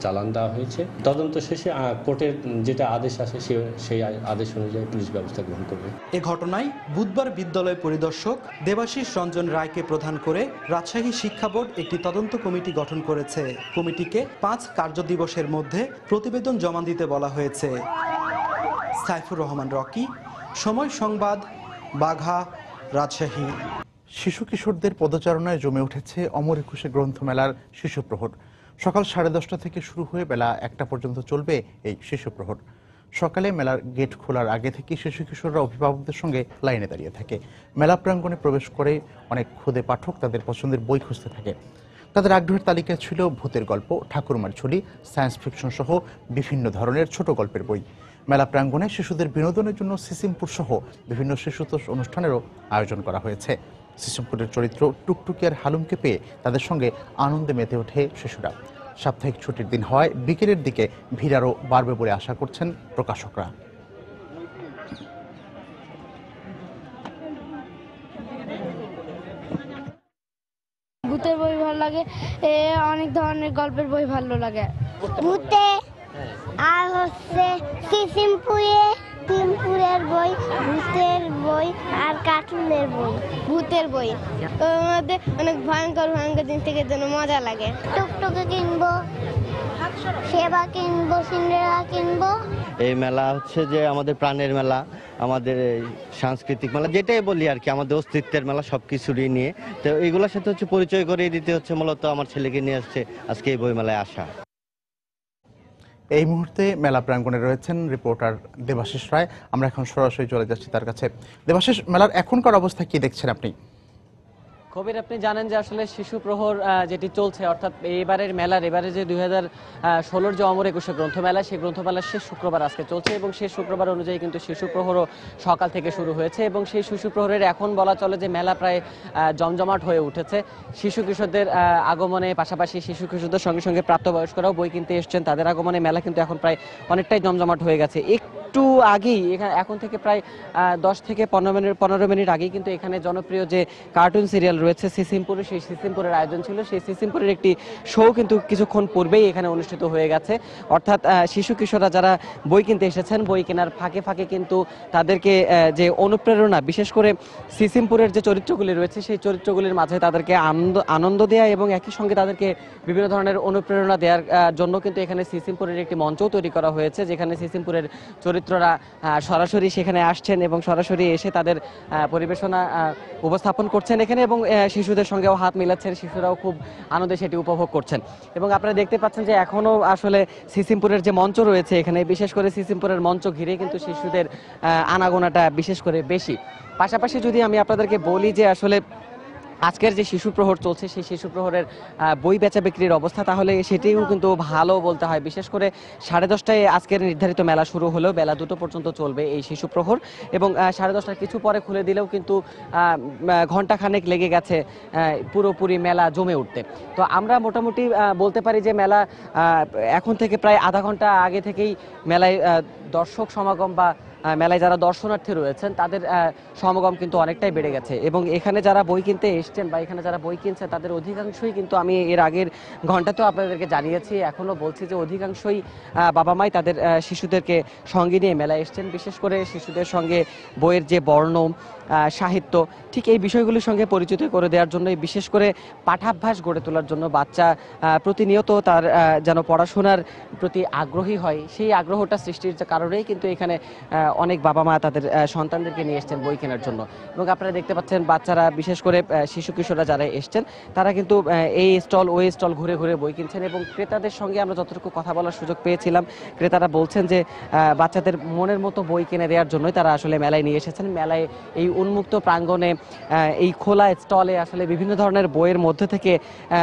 চালান দেওয়া হয়েছে। তদন্ত শেষে কোর্টের যেটা আদেশ আসে সেই আদেশ অনুযায়ী পুলিশ ব্যবস্থা গ্রহণ করবে। এ ঘটনায় বুধবার বিদ্যালয় পরিদর্শক দেবাশিস রঞ্জন রায়কে প্রধান করে রাজশাহী শিক্ষা বোর্ড একটি তদন্ত কমিটি গঠন করেছে। কমিটিকে 5 কার্যদিবসের মধ্যে প্রতিবেদন জমা দিতে বলা হয়েছে। সাইফুর রহমান রকি, সময় সংবাদ, বাঘা, রাজশাহী। শিশু কিশোরদের পদচারণায় জমে উঠেছে অমর একুশে গ্রন্থমেলার শিশু প্রহর। সকাল 10:30 থেকে শুরু হয়ে বেলা 1টা পর্যন্ত চলবে এই শিশু প্রহর। সকালে মেলার গেট খোলার আগে থেকে শিশু কিশোররা অভিভাবকদের সঙ্গে লাইনে দাঁড়িয়ে থাকে। মেলা প্রাঙ্গণে প্রবেশ করে অনেক ক্ষুদে পাঠক তাদের পছন্দের বই খুঁজতে থাকে। তাদের আগ্রহের তালিকায় ছিল ভূতের গল্প, ঠাকুরমার ঝুলি, সায়েন্স ফিকশন সহ বিভিন্ন ধরনের ছোট গল্পের বই। মেলা প্রাঙ্গণে শিশুদের বিনোদনের জন্য সিসিমপুর সহ বিভিন্ন শিশুতোষ অনুষ্ঠানেরও আয়োজন করা হয়েছে। সিসিমপুরের চরিত্র টুকটুকি আর হালুমকে পেয়ে তাদের সঙ্গে আনন্দে মেতে ওঠে শিশুরা। সাপ্তাহিক ছুটির দিন হওয়ায় বিকেলের দিকে ভিড় আরও বাড়বে বলে আশা করছেন প্রকাশকরা। ভূতের বই ভালো লাগে, অনেক ধরনের গল্পের বই ভালো লাগে। ভূতে আর হচ্ছে সিসিমপুরের বই, ভূতের বই আর কার্টুনের বই। ভূতের বই ওর মধ্যে অনেক ভয়ঙ্কর ভয়ঙ্কর জিনিস থেকে যেন মজা লাগে। টুকটুকি কিনবো, সেবা কিনবো, সিন্ডারেলা কিনবো। এই মেলা হচ্ছে যে আমাদের প্রাণের মেলা, আমাদের সাংস্কৃতিক মেলা, যেটাই বলি আর কি, আমাদের অস্তিত্বের মেলা, সব কিছুরই নিয়ে। তো এইগুলোর সাথে হচ্ছে পরিচয় করিয়ে দিতে হচ্ছে মূলত আমার ছেলেকে নিয়ে আসছে আজকে এই বইমেলায় আসা। এই মুহূর্তে মেলা প্রাঙ্গণে রয়েছেন রিপোর্টার দেবাশিস রায়। আমরা এখন সরাসরি চলে যাচ্ছি তার কাছে। দেবাশিস, মেলার এখনকার অবস্থা কি দেখছেন আপনি? কবির, আপনি জানেন যে আসলে শিশু প্রহর যেটি চলছে, অর্থাৎ এবারের মেলার এবারে যে 2016 যে অমর একুশে গ্রন্থমেলা, সেই গ্রন্থমেলার শেষ শুক্রবার আজকে চলছে এবং শেষ শুক্রবার অনুযায়ী কিন্তু শিশু প্রহরও সকাল থেকে শুরু হয়েছে এবং সেই শিশু প্রহরের এখন বলা চলে যে মেলা প্রায় জমজমাট হয়ে উঠেছে। শিশু কিশোরদের আগমনে পাশাপাশি শিশু কিশোরদের সঙ্গে সঙ্গে প্রাপ্তবয়স্করাও বই কিনতে এসছেন, তাদের আগমনে মেলা কিন্তু এখন প্রায় অনেকটাই জমজমাট হয়ে গেছে। একটু আগেই এখন থেকে প্রায় 10 থেকে 15 মিনিট আগেই কিন্তু এখানে জনপ্রিয় যে কার্টুন সিরিয়াল রয়েছে সিসিমপুরে, সেই সিসিমপুরের আয়োজন ছিল। সেই সিসিমপুরের একটি শো কিন্তু কিছুক্ষণ পূর্বেই এখানে অনুষ্ঠিত হয়ে গেছে। অর্থাৎ শিশু কিশোররা যারা বই কিনতে এসেছেন, বই কেনার ফাঁকে ফাঁকে কিন্তু তাদেরকে যে অনুপ্রেরণা, বিশেষ করে সিসিমপুরের যে চরিত্রগুলি রয়েছে সেই চরিত্রগুলির মাঝে তাদেরকে আনন্দ দেওয়া এবং একই সঙ্গে তাদেরকে বিভিন্ন ধরনের অনুপ্রেরণা দেওয়ার জন্য কিন্তু এখানে সিসিমপুরের একটি মঞ্চও তৈরি করা হয়েছে, যেখানে সিসিমপুরের চরিত্ররা সরাসরি সেখানে আসছেন এবং সরাসরি এসে তাদের পরিবেশনা উপস্থাপন করছেন এখানে এবং শিশুদের সঙ্গেও হাত মিলাচ্ছেন, শিশুরাও খুব আনন্দে সেটি উপভোগ করছেন। এবং আপনারা দেখতে পাচ্ছেন যে এখনও আসলে সিসিমপুরের যে মঞ্চ রয়েছে এখানে, বিশেষ করে সিসিমপুরের মঞ্চ ঘিরে কিন্তু শিশুদের আনাগোনাটা বিশেষ করে বেশি। পাশাপাশি যদি আমি আপনাদেরকে বলি যে আসলে আজকের যে শিশু প্রহর চলছে সেই শিশু প্রহরের বই বেচা বিক্রির অবস্থা, তাহলে সেটিও কিন্তু ভালো বলতে হয়। বিশেষ করে 10:30টায় আজকের নির্ধারিত মেলা শুরু হলেও বেলা 2টো পর্যন্ত চলবে এই শিশু প্রহর এবং 10:30টার কিছু পরে খুলে দিলেও কিন্তু ঘণ্টাখানেক লেগে গেছে পুরোপুরি মেলা জমে উঠতে। তো আমরা মোটামুটি বলতে পারি যে মেলা এখন থেকে প্রায় আধা ঘন্টা আগে থেকেই মেলায় দর্শক সমাগম বা মেলায় যারা দর্শনার্থী রয়েছেন তাদের সমাগম কিন্তু অনেকটাই বেড়ে গেছে এবং এখানে যারা বই কিনতে এসছেন বা এখানে যারা বই কিনছে তাদের অধিকাংশই কিন্তু, আমি এর আগের ঘন্টাতেও আপনাদেরকে জানিয়েছি, এখনও বলছি যে অধিকাংশই বাবা মাই তাদের শিশুদেরকে সঙ্গে নিয়ে মেলায় এসছেন। বিশেষ করে শিশুদের সঙ্গে বইয়ের যে বর্ণ, সাহিত্য, ঠিক এই বিষয়গুলির সঙ্গে পরিচিত করে দেওয়ার জন্য, বিশেষ করে পাঠাভ্যাস গড়ে তোলার জন্য বাচ্চা প্রতিনিয়ত তার যেন পড়াশোনার প্রতি আগ্রহী হয়, সেই আগ্রহটা সৃষ্টির কারণেই কিন্তু এখানে অনেক বাবা মা তাদের সন্তানদেরকে নিয়ে এসছেন বই কেনার জন্য। এবং আপনারা দেখতে পাচ্ছেন বাচ্চারা, বিশেষ করে শিশু কিশোররা যারা এসছেন তারা কিন্তু এই স্টল ওই স্টল ঘুরে ঘুরে বই কিনছেন এবং ক্রেতাদের সঙ্গে আমরা যতটুকু কথা বলার সুযোগ পেয়েছিলাম, ক্রেতারা বলছেন যে বাচ্চাদের মনের মতো বই কিনে দেওয়ার জন্যই তারা আসলে মেলায় নিয়ে এসেছেন। মেলায় এই উন্মুক্ত প্রাঙ্গণে এই খোলা স্টলে আসলে বিভিন্ন ধরনের বইয়ের মধ্যে থেকে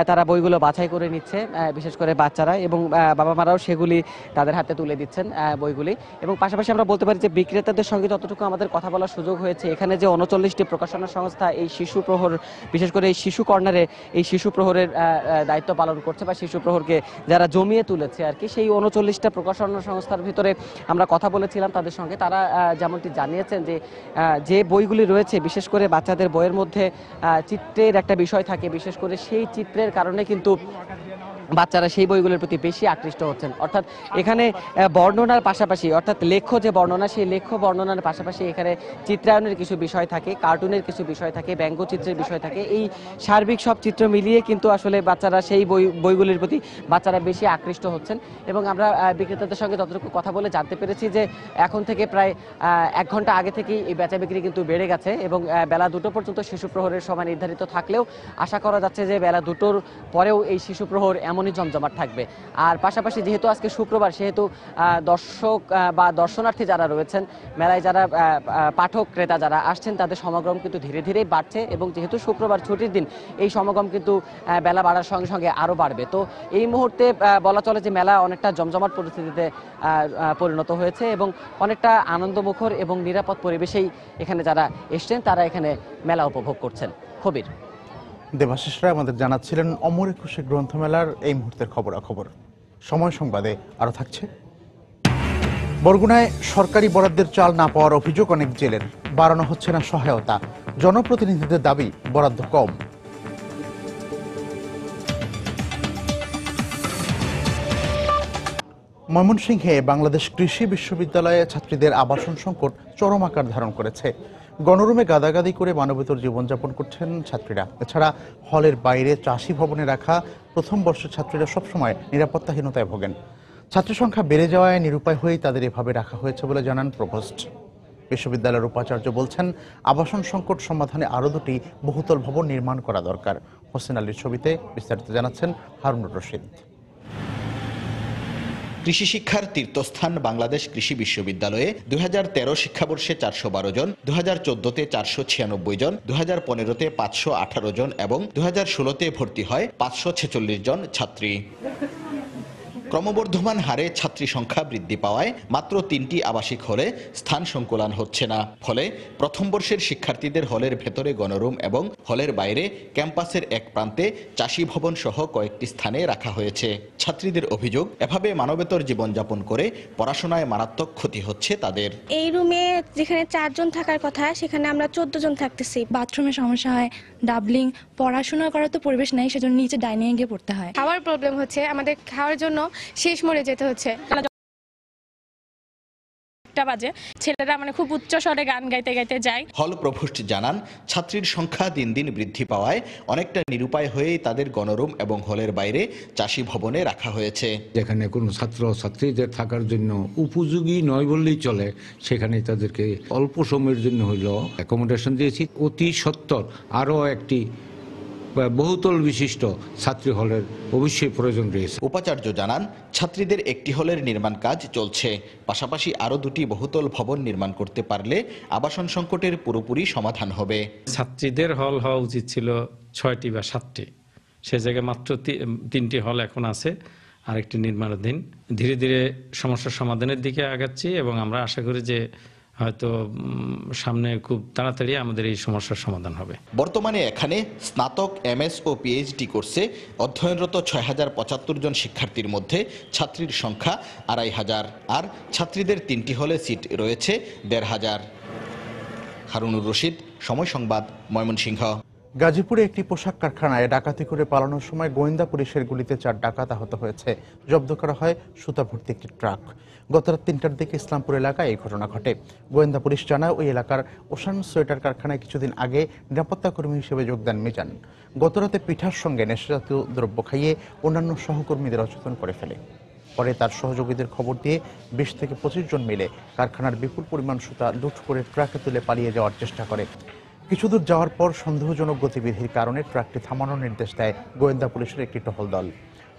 তারা বইগুলো বাছাই করে নিচ্ছে, বিশেষ করে বাচ্চারা, এবং বাবা মারাও সেগুলি তাদের হাতে তুলে দিচ্ছেন বইগুলি। এবং পাশাপাশি আমরা বলতে পারি যে বিক্রেতাদের সঙ্গে যতটুকু আমাদের কথা বলার সুযোগ হয়েছে, এখানে যে 39টি প্রকাশনা সংস্থা এই শিশু প্রহর, বিশেষ করে এই শিশু কর্নারে এই শিশু প্রহরের দায়িত্ব পালন করছে বা শিশু প্রহরকে যারা জমিয়ে তুলেছে আর কি, সেই 39টা প্রকাশনা সংস্থার ভিতরে আমরা কথা বলেছিলাম তাদের সঙ্গে। তারা যেমনটি জানিয়েছেন যে বইগুলি রয়েছে, বিশেষ করে বাচ্চাদের বইয়ের মধ্যে চিত্রের একটা বিষয় থাকে, বিশেষ করে সেই চিত্রের কারণে কিন্তু বাচ্চারা সেই বইগুলোর প্রতি বেশি আকৃষ্ট হচ্ছেন। অর্থাৎ এখানে বর্ণনার পাশাপাশি, অর্থাৎ লেখ্য যে বর্ণনা, সেই লেখ্য বর্ণনার পাশাপাশি এখানে চিত্রায়নের কিছু বিষয় থাকে, কার্টুনের কিছু বিষয় থাকে, ব্যঙ্গচিত্রের বিষয় থাকে, এই সার্বিক সব চিত্র মিলিয়ে কিন্তু আসলে বাচ্চারা সেই বইগুলির প্রতি বাচ্চারা বেশি আকৃষ্ট হচ্ছেন। এবং আমরা বিক্রেতাদের সঙ্গে যতটুকু কথা বলে জানতে পেরেছি যে এখন থেকে প্রায় 1 ঘন্টা আগে থেকেই এই বেচা বিক্রি কিন্তু বেড়ে গেছে এবং বেলা 2টো পর্যন্ত শিশু প্রহরের সময় নির্ধারিত থাকলেও আশা করা যাচ্ছে যে বেলা 2টোর পরেও এই শিশু প্রহর এমনই জমজমাট থাকবে। আর পাশাপাশি যেহেতু আজকে শুক্রবার, সেহেতু দর্শক বা দর্শনার্থী যারা রয়েছেন মেলায়, যারা পাঠক ক্রেতা যারা আসছেন, তাদের সমাগম কিন্তু ধীরে ধীরে বাড়ছে এবং যেহেতু শুক্রবার ছুটির দিন, এই সমাগম কিন্তু বেলা বাড়ার সঙ্গে সঙ্গে আরও বাড়বে। তো এই মুহূর্তে বলা চলে যে মেলা অনেকটা জমজমাট পরিস্থিতিতে পরিণত হয়েছে এবং অনেকটা আনন্দমুখর এবং নিরাপদ পরিবেশেই এখানে যারা এসছেন তারা এখানে মেলা উপভোগ করছেন। কবির, দেবাশিস রায় আমাদের জানাচ্ছিলেন অমর একুশে গ্রন্থমেলার এই মুহূর্তের খবরাখবর। সময় সংবাদে আরও থাকছে। বরগুনায় সরকারি বরাদ্দের চাল না পাওয়ার অভিযোগ অনেক জেলের, বাড়ানো হচ্ছে না সহায়তা, জনপ্রতিনিধিদের দাবি বরাদ্দ কম। ময়মনসিংহে বাংলাদেশ কৃষি বিশ্ববিদ্যালয়ে ছাত্রীদের আবাসন সংকট চরম আকার ধারণ করেছে। গণরুমে গাদাগাদি করে মানবেতর জীবনযাপন করছেন ছাত্রীরা। এছাড়া হলের বাইরে চাষী ভবনে রাখা প্রথম বর্ষের ছাত্রীরা সবসময় নিরাপত্তাহীনতায় ভোগেন। ছাত্র সংখ্যা বেড়ে যাওয়ায় নিরুপায় হয়েই তাদের এভাবে রাখা হয়েছে বলে জানান প্রভোস্ট। বিশ্ববিদ্যালয়ের উপাচার্য বলছেন, আবাসন সংকট সমাধানে আরও দুটি বহুতল ভবন নির্মাণ করা দরকার। হোসেন আলীর ছবিতে বিস্তারিত জানাচ্ছেন হারুনুর রশিদ। কৃষি শিক্ষার তীর্থস্থান বাংলাদেশ কৃষি বিশ্ববিদ্যালয়ে 2013 শিক্ষাবর্ষে 412 জন, 2014-তে 496 জন, 2015-তে 518 জন এবং 2016-তে ভর্তি হয় 546 জন ছাত্রী। ক্রমবর্ধমান হারে ছাত্রী সংখ্যা বৃদ্ধি পাওয়ায় মাত্র 3টি আবাসিক হলে স্থান সংকুলান হচ্ছে না। ফলে প্রথম বর্ষের শিক্ষার্থীদের হলের ভেতরে গণরুম এবং হলের বাইরে ক্যাম্পাসের এক প্রান্তে চাষী ভবন সহ কয়েকটি স্থানে রাখা হয়েছে। ছাত্রীদের অভিযোগ, এভাবে মানবেতর জীবনযাপন করে পড়াশোনায় মারাত্মক ক্ষতি হচ্ছে তাদের। এই রুমে যেখানে 4 জন থাকার কথা সেখানে আমরা 14 জন থাকতেছি। বাথরুমের সমস্যা হয়, ডাবলিং, পড়াশোনা করার তো পরিবেশ নেই, সেজন্য নিচে ডাইনিং এ গিয়ে পড়তে হয়। খাওয়ার প্রবলেম হচ্ছে, আমাদের খাওয়ার জন্য শেষ মরে যেতে হচ্ছে। বাজে ছেলেরা খুব উচ্চ স্বরে গান গাইতে গাইতে যায়। হল প্রভোস্ট জানান, ছাত্রীর সংখ্যা দিন দিন বৃদ্ধি পাওয়ায় অনেকটা নিরুপায় হয়েই তাদের গণরুম এবং হলের বাইরে চাষী ভবনে রাখা হয়েছে। যেখানে কোনো ছাত্র ছাত্রীদের থাকার জন্য উপযোগী নয় বললেই চলে, সেখানে তাদেরকে অল্প সময়ের জন্য হইলেও অ্যাকোমোডেশন দিয়েছি। অতি সত্বর আরও একটি বহুতল বিশিষ্ট ছাত্রী হলের অবশ্যই প্রয়োজন রয়েছে। উপাচার্য জানান, ছাত্রীদের একটি হলের নির্মাণ কাজ চলছে, পাশাপাশি আরও দুটি বহুতল ভবন নির্মাণ করতে পারলে আবাসন সংকটের পুরোপুরি সমাধান হবে। ছাত্রীদের হল হওয়া উচিত ছিল 6টি বা 7টি, সে জায়গায় মাত্র 3টি হল এখন আছে, আরেকটি নির্মাণাধীন। ধীরে ধীরে সমস্যার সমাধানের দিকে আগাচ্ছি এবং আমরা আশা করি যে হয়তো সামনে খুব তাড়াতাড়ি আমাদের এই সমস্যার সমাধান হবে। বর্তমানে এখানে স্নাতক, এমএস ও পিএইচডি কোর্সে অধ্যয়নরত 6075 জন শিক্ষার্থীর মধ্যে ছাত্রীর সংখ্যা 2500, আর ছাত্রীদের 3টি হলে সিট রয়েছে 1500। হারুনুর রশিদ, সময় সংবাদ, ময়মনসিংহ। গাজীপুরে একটি পোশাক কারখানায় ডাকাতি করে পালানোর সময় গোয়েন্দা পুলিশের গুলিতে 4 ডাকাত আহত হয়েছে। জব্দ করা হয় সুতা ভর্তি একটি ট্রাক। গত রাত 3টার দিকে ইসলামপুর এলাকায় এই ঘটনা ঘটে। গোয়েন্দা পুলিশ জানায়, ওই এলাকার ওশান সোয়েটার কারখানায় কিছুদিন আগে নিরাপত্তা কর্মী হিসেবে যোগ দেন মিজান। গত রাতে পিঠার সঙ্গে নেশাজাতীয় দ্রব্য খাইয়ে অন্যান্য সহকর্মীদের অচেতন করে ফেলে। পরে তার সহযোগীদের খবর দিয়ে 20 থেকে 25 জন মিলে কারখানার বিপুল পরিমাণ সুতা লুট করে ট্রাকে তুলে পালিয়ে যাওয়ার চেষ্টা করে। কিছুদূর যাওয়ার পর সন্দেহজনক গতিবিধির কারণে ট্রাকটি থামানোর নির্দেশ দেয় গোয়েন্দা পুলিশের একটি টহল দল।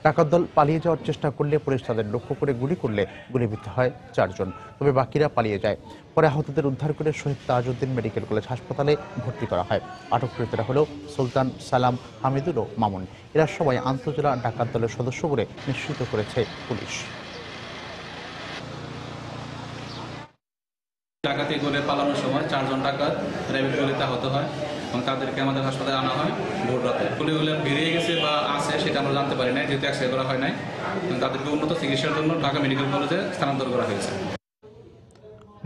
ডাকাত দল পালিয়ে যাওয়ার চেষ্টা করলে পুলিশ তাদের লক্ষ্য করে গুলি করলে গুলিবিদ্ধ হয় 4 জন, তবে বাকিরা পালিয়ে যায়। পরে আহতদের উদ্ধার করে শহীদ তাজউদ্দিন মেডিকেল কলেজ হাসপাতালে ভর্তি করা হয়। আটককৃতরা হল সুলতান, সালাম, হামিদুল ও মামুন। এরা সবাই আন্তজেলা ডাকাত দলের সদস্য বলে নিশ্চিত করেছে পুলিশ। ডাকাতি করে পালানোর সময় 4 জন ডাকাত র্যাবের গুলিতে আহত হয় এবং তাদেরকে আমাদের হাসপাতালে আনা হয় ভোর রাতে। গুলিগুলো বেরিয়ে গেছে বা আছে সেটা আমরা জানতে পারি না, যেহেতু এক্সরে করা হয় নাই। তাদেরকে উন্নত চিকিৎসার জন্য ঢাকা মেডিকেল কলেজে স্থানান্তর করা হয়েছে।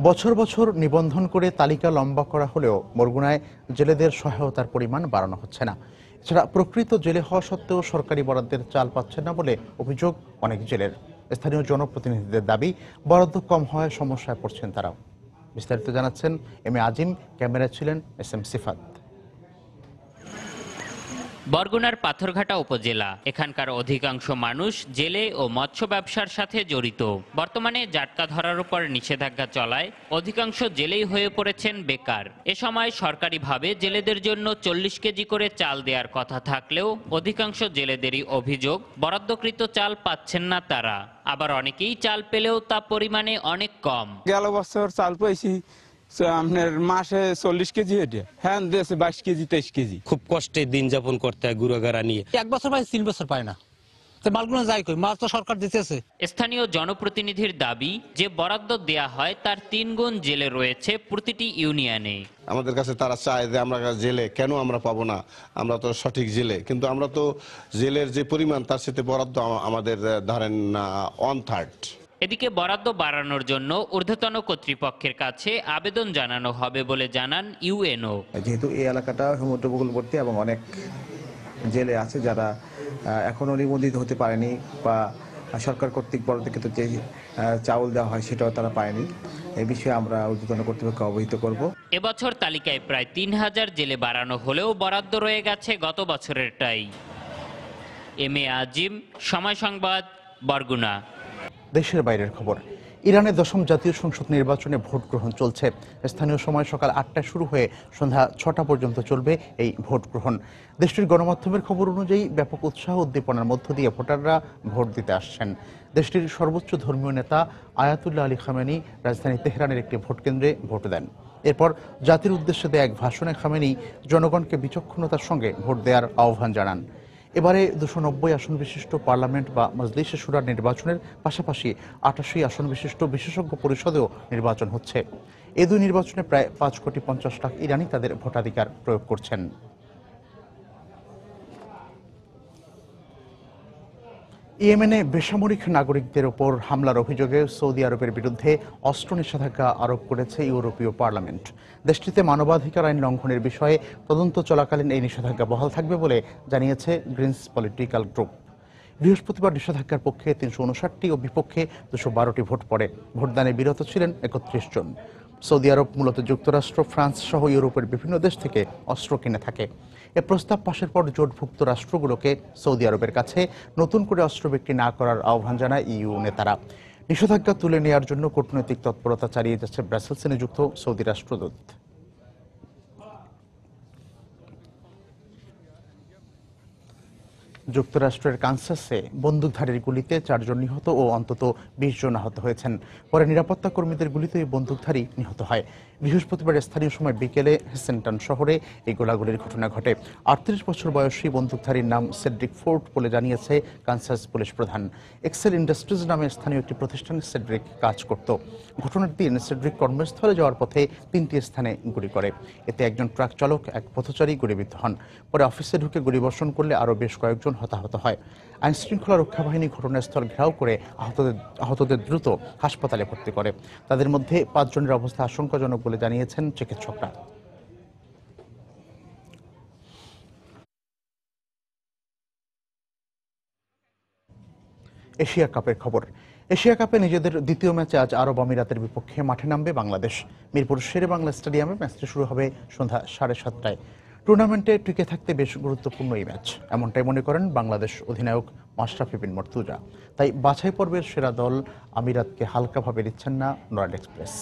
বছর বছর নিবন্ধন করে তালিকা লম্বা করা হলেও বরগুনায় জেলেদের সহায়তার পরিমাণ বাড়ানো হচ্ছে না। এছাড়া প্রকৃত জেলে হওয়া সত্ত্বেও সরকারি বরাদ্দের চাল পাচ্ছে না বলে অভিযোগ অনেক জেলের। স্থানীয় জনপ্রতিনিধিদের দাবি, বরাদ্দ কম হওয়ায় সমস্যায় পড়ছেন তারাও। বিস্তারিত জানাচ্ছেন এম এ আজিম, ক্যামেরায় ছিলেন SM সিফাত। বরগুনার পাথরঘাটা উপজেলা, এখানকার অধিকাংশ মানুষ জেলে ও মৎস্য ব্যবসার সাথে জড়িত। বর্তমানে জাটকা ধরার উপর নিষেধাজ্ঞা চলায় অধিকাংশ জেলেই হয়ে পড়েছেন বেকার। এ সময় সরকারিভাবে জেলেদের জন্য 40 কেজি করে চাল দেওয়ার কথা থাকলেও অধিকাংশ জেলেদেরই অভিযোগ, বরাদ্দকৃত চাল পাচ্ছেন না তারা। আবার অনেকেই চাল পেলেও তা পরিমাণে অনেক কম। গেল বছর চাল পাইছি আপনার মাসে 40 কেজি, হ্যাঁ 22 কেজি 23 কেজি। খুব কষ্টে দিন যাপন করতে হয় গুড়াগাড়া নিয়ে। 1 বছর পাই, 3 বছর পায় না, মালগুলো যাই কই, মাল তো সরকার দিতেছে। স্থানীয় জনপ্রতিনিধির দাবি, যে বরাদ্দ দেয়া হয় তার 3 গুণ জেলে রয়েছে প্রতিটি ইউনিয়নে। আমাদের কাছে তারা চায় যে আমরা জেলে কেন আমরা পাবো না, আমরা তো সঠিক জেলে, কিন্তু আমরা তো জেলের যে পরিমাণ তার সাথে বরাদ্দ আমাদের ধরেন 1/3। এদিকে বরাদ্দ বাড়ানোর জন্য ঊর্ধ্বতন কর্তৃপক্ষের কাছে আবেদন জানানো হবে বলে জানান ইউএনও। যেহেতু এই এলাকাটা সমুদ্র উপকূলবর্তী এবং অনেক জেলে আছে যারা এখনো নিবন্ধিত হতে পারেনি বা সরকার কর্তৃক বরাদ্দকৃত যে চাউল দেওয়া হয় সেটাও তারা পায়নি। এই বিষয়ে আমরা ঊর্ধ্বতন কর্তৃপক্ষকে অবহিত করব। এবছর তালিকায় প্রায় 3000 জেলে বাড়ানো হলেও বরাদ্দ রয়ে গেছে গত বছরেরটাই। এম এ আজিম, সময় সংবাদ, বরগুনা। দেশের বাইরের খবর। ইরানে 10ম জাতীয় সংসদ নির্বাচনে ভোট গ্রহণ চলছে। স্থানীয় সময় সকাল 8টায় শুরু হয়ে সন্ধ্যা 6টা পর্যন্ত চলবে এই ভোট গ্রহণ। দেশটির গণমাধ্যমের খবর অনুযায়ী ব্যাপক উৎসাহ উদ্দীপনার মধ্য দিয়ে ভোটাররা ভোট দিতে আসছেন। দেশটির সর্বোচ্চ ধর্মীয় নেতা আয়াতুল্লাহ আলী খামেনি রাজধানী তেহরানের একটি ভোট কেন্দ্রে ভোট দেন। এরপর জাতির উদ্দেশ্যে দেয়া এক ভাষণে খামেনি জনগণকে বিচক্ষণতার সঙ্গে ভোট দেওয়ার আহ্বান জানান। এবারে 290 আসন বিশিষ্ট পার্লামেন্ট বা মজলিসে শুরার নির্বাচনের পাশাপাশি 88 আসন বিশিষ্ট বিশেষজ্ঞ পরিষদেও নির্বাচন হচ্ছে। এই দুই নির্বাচনে প্রায় 5,50,00,000 ইরানি তাদের ভোটাধিকার প্রয়োগ করছেন। ইয়েমেনে বেসামরিক নাগরিকদের ওপর হামলার অভিযোগে সৌদি আরবের বিরুদ্ধে অস্ত্র নিষেধাজ্ঞা আরোপ করেছে ইউরোপীয় পার্লামেন্ট। দেশটিতে মানবাধিকার আইন লঙ্ঘনের বিষয়ে তদন্ত চলাকালীন এই নিষেধাজ্ঞা বহাল থাকবে বলে জানিয়েছে গ্রিনস পলিটিক্যাল গ্রুপ। বৃহস্পতিবার নিষেধাজ্ঞার পক্ষে 359টি ও বিপক্ষে 212টি ভোট পড়ে। ভোটদানে বিরত ছিলেন 31 জন। সৌদি আরব মূলত যুক্তরাষ্ট্র, ফ্রান্স সহ ইউরোপের বিভিন্ন দেশ থেকে অস্ত্র কিনে থাকে। এ প্রস্তাব পাশের পর জোটভুক্ত রাষ্ট্রগুলোকে সৌদি আরবের কাছে নতুন করে অস্ত্র বিক্রি না করার আহ্বান জানায় ইইউ নেতারা। নিষেধাজ্ঞা তুলে নেওয়ার জন্য কূটনৈতিক তৎপরতা চালিয়ে যাচ্ছে ব্রাসেলসে নিযুক্ত সৌদি রাষ্ট্রদূত। যুক্তরাষ্ট্রের কানসাসে বন্দুকধারীর গুলিতে 4 জন নিহত ও অন্তত 20 জন আহত হয়েছেন। পরে নিরাপত্তা কর্মীদের গুলিতে ওই বন্দুকধারী নিহত হয়। বৃহস্পতিবার স্থানীয় সময় বিকেলে হেসেন্টন শহরে এই গোলাগুলির ঘটনা ঘটে। 38 বছর বয়সী বন্দুকধারীর নাম সেড্রিক ফোর্ড বলে জানিয়েছে কানসাস পুলিশ প্রধান। এক্সেল ইন্ডাস্ট্রিজ নামে স্থানীয় একটি প্রতিষ্ঠানে সেড্রিক কাজ করত। ঘটনার দিন সেড্রিক কর্মস্থলে যাওয়ার পথে 3টি স্থানে গুলি করে। এতে একজন ট্রাক চালক, এক পথচারী গুলিবিদ্ধ হন। পরে অফিসে ঢুকে গুলিবর্ষণ করলে আরও বেশ কয়েকজন হতাহত হয়। আইনশৃঙ্খলা রক্ষা বাহিনী ঘটনাস্থল ঘেরাও করে আহতদের দ্রুত হাসপাতালে ভর্তি করে। তাদের মধ্যে 5 জনের অবস্থা আশঙ্কাজনক বলে জানিয়েছেন চিকিৎসকরা। এশিয়া কাপের খবর। এশিয়া কাপে নিজেদের দ্বিতীয় ম্যাচে আজ আরব আমিরাতের বিপক্ষে মাঠে নামবে বাংলাদেশ। মিরপুর শেরে বাংলা স্টেডিয়ামে ম্যাচটি শুরু হবে সন্ধ্যা 7:30টায়। টুর্নামেন্টে টিকে থাকতে বেশ গুরুত্বপূর্ণ এই ম্যাচ, এমনটাই মনে করেন বাংলাদেশ অধিনায়ক মাশরাফি বিন মর্তুজা। তাই বাছাই পর্বের সেরা দল আমিরাতকে হালকাভাবে নিচ্ছেন না নর্থ এক্সপ্রেস।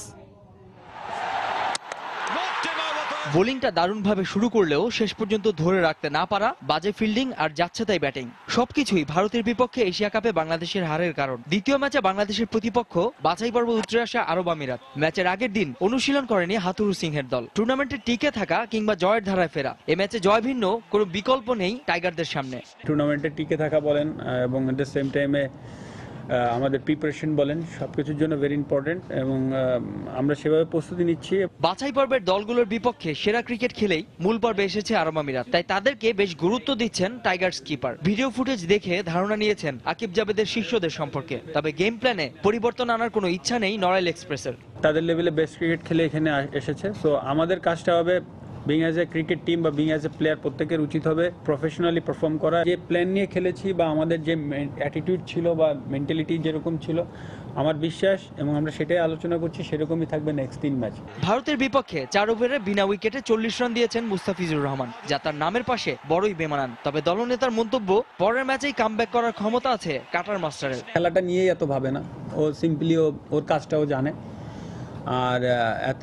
বোলিংটা দারুণভাবে শুরু করলেও শেষ পর্যন্ত ধরে রাখতে না পারা, বাজে ফিল্ডিং আর যাচ্ছে তাই ব্যাটিং, সবকিছুই ভারতের বিপক্ষে এশিয়া কাপে বাংলাদেশের হারের কারণ। দ্বিতীয় ম্যাচে বাংলাদেশের প্রতিপক্ষ বাছাই পর্ব উতরে আসা আরব আমিরাত। ম্যাচের আগের দিন অনুশীলন করেনি হাথুরু সিংহের দল। টুর্নামেন্টে টিকে থাকা কিংবা জয়ের ধারায় ফেরা, এ ম্যাচে জয় ভিন্ন কোনো বিকল্প নেই টাইগারদের সামনে। টুর্নামেন্টে টিকে থাকা বলেন এবং এট দ্য সেম টাইমে আমাদের প্রিপারেশন বলেন, সবকিছুর জন্য ভেরি ইম্পর্টেন্ট এবং আমরা সেভাবে প্রস্তুতি নিচ্ছি। বাছাই পর্বের দলগুলোর বিপক্ষে সেরা ক্রিকেট খেলেই মূল পর্বে এসেছে আরব আমিরাত, তাই তাদেরকে বেশ গুরুত্ব দিচ্ছেন টাইগার্স কিপার। ভিডিও ফুটেজ দেখে ধারণা নিয়েছেন আকিব জাভেদের শিষ্যদের সম্পর্কে। তবে গেম প্ল্যানে পরিবর্তন আনার কোনো ইচ্ছা নেই নড়াইল এক্সপ্রেসের। তাদের লেভেলে বেস্ট ক্রিকেট খেলে এখানে এসেছে, সো আমাদের কাজটা হবে being as a cricket team বা বিং অ্যাজ এ প্লেয়ার প্রত্যেকের উচিত হবে প্রফেশনালি পারফর্ম করা। যে প্ল্যান নিয়ে খেলেছি বা আমাদের যে অ্যাটিটিউড ছিল বা মেন্টালিটি যেরকম ছিল, আমার বিশ্বাস এবং আমরা সেটাই আলোচনা করছি সেরকমই থাকবে নেক্সট 3 ম্যাচ। ভারতের বিপক্ষে 4 ওভারে বিনা উইকেটে 40 রান দিয়েছেন মুস্তাফিজুর রহমান, যা তার নামের পাশে বড়ই বেমানান। তবে দলনেতার মন্তব্য, পরের ম্যাচেই কামব্যাক করার ক্ষমতা আছে কাটার মাস্টারের। খেলাটা নিয়েই এত ভাবে না, ও সিম্পলি ওর কাজটাও জানে। আর এত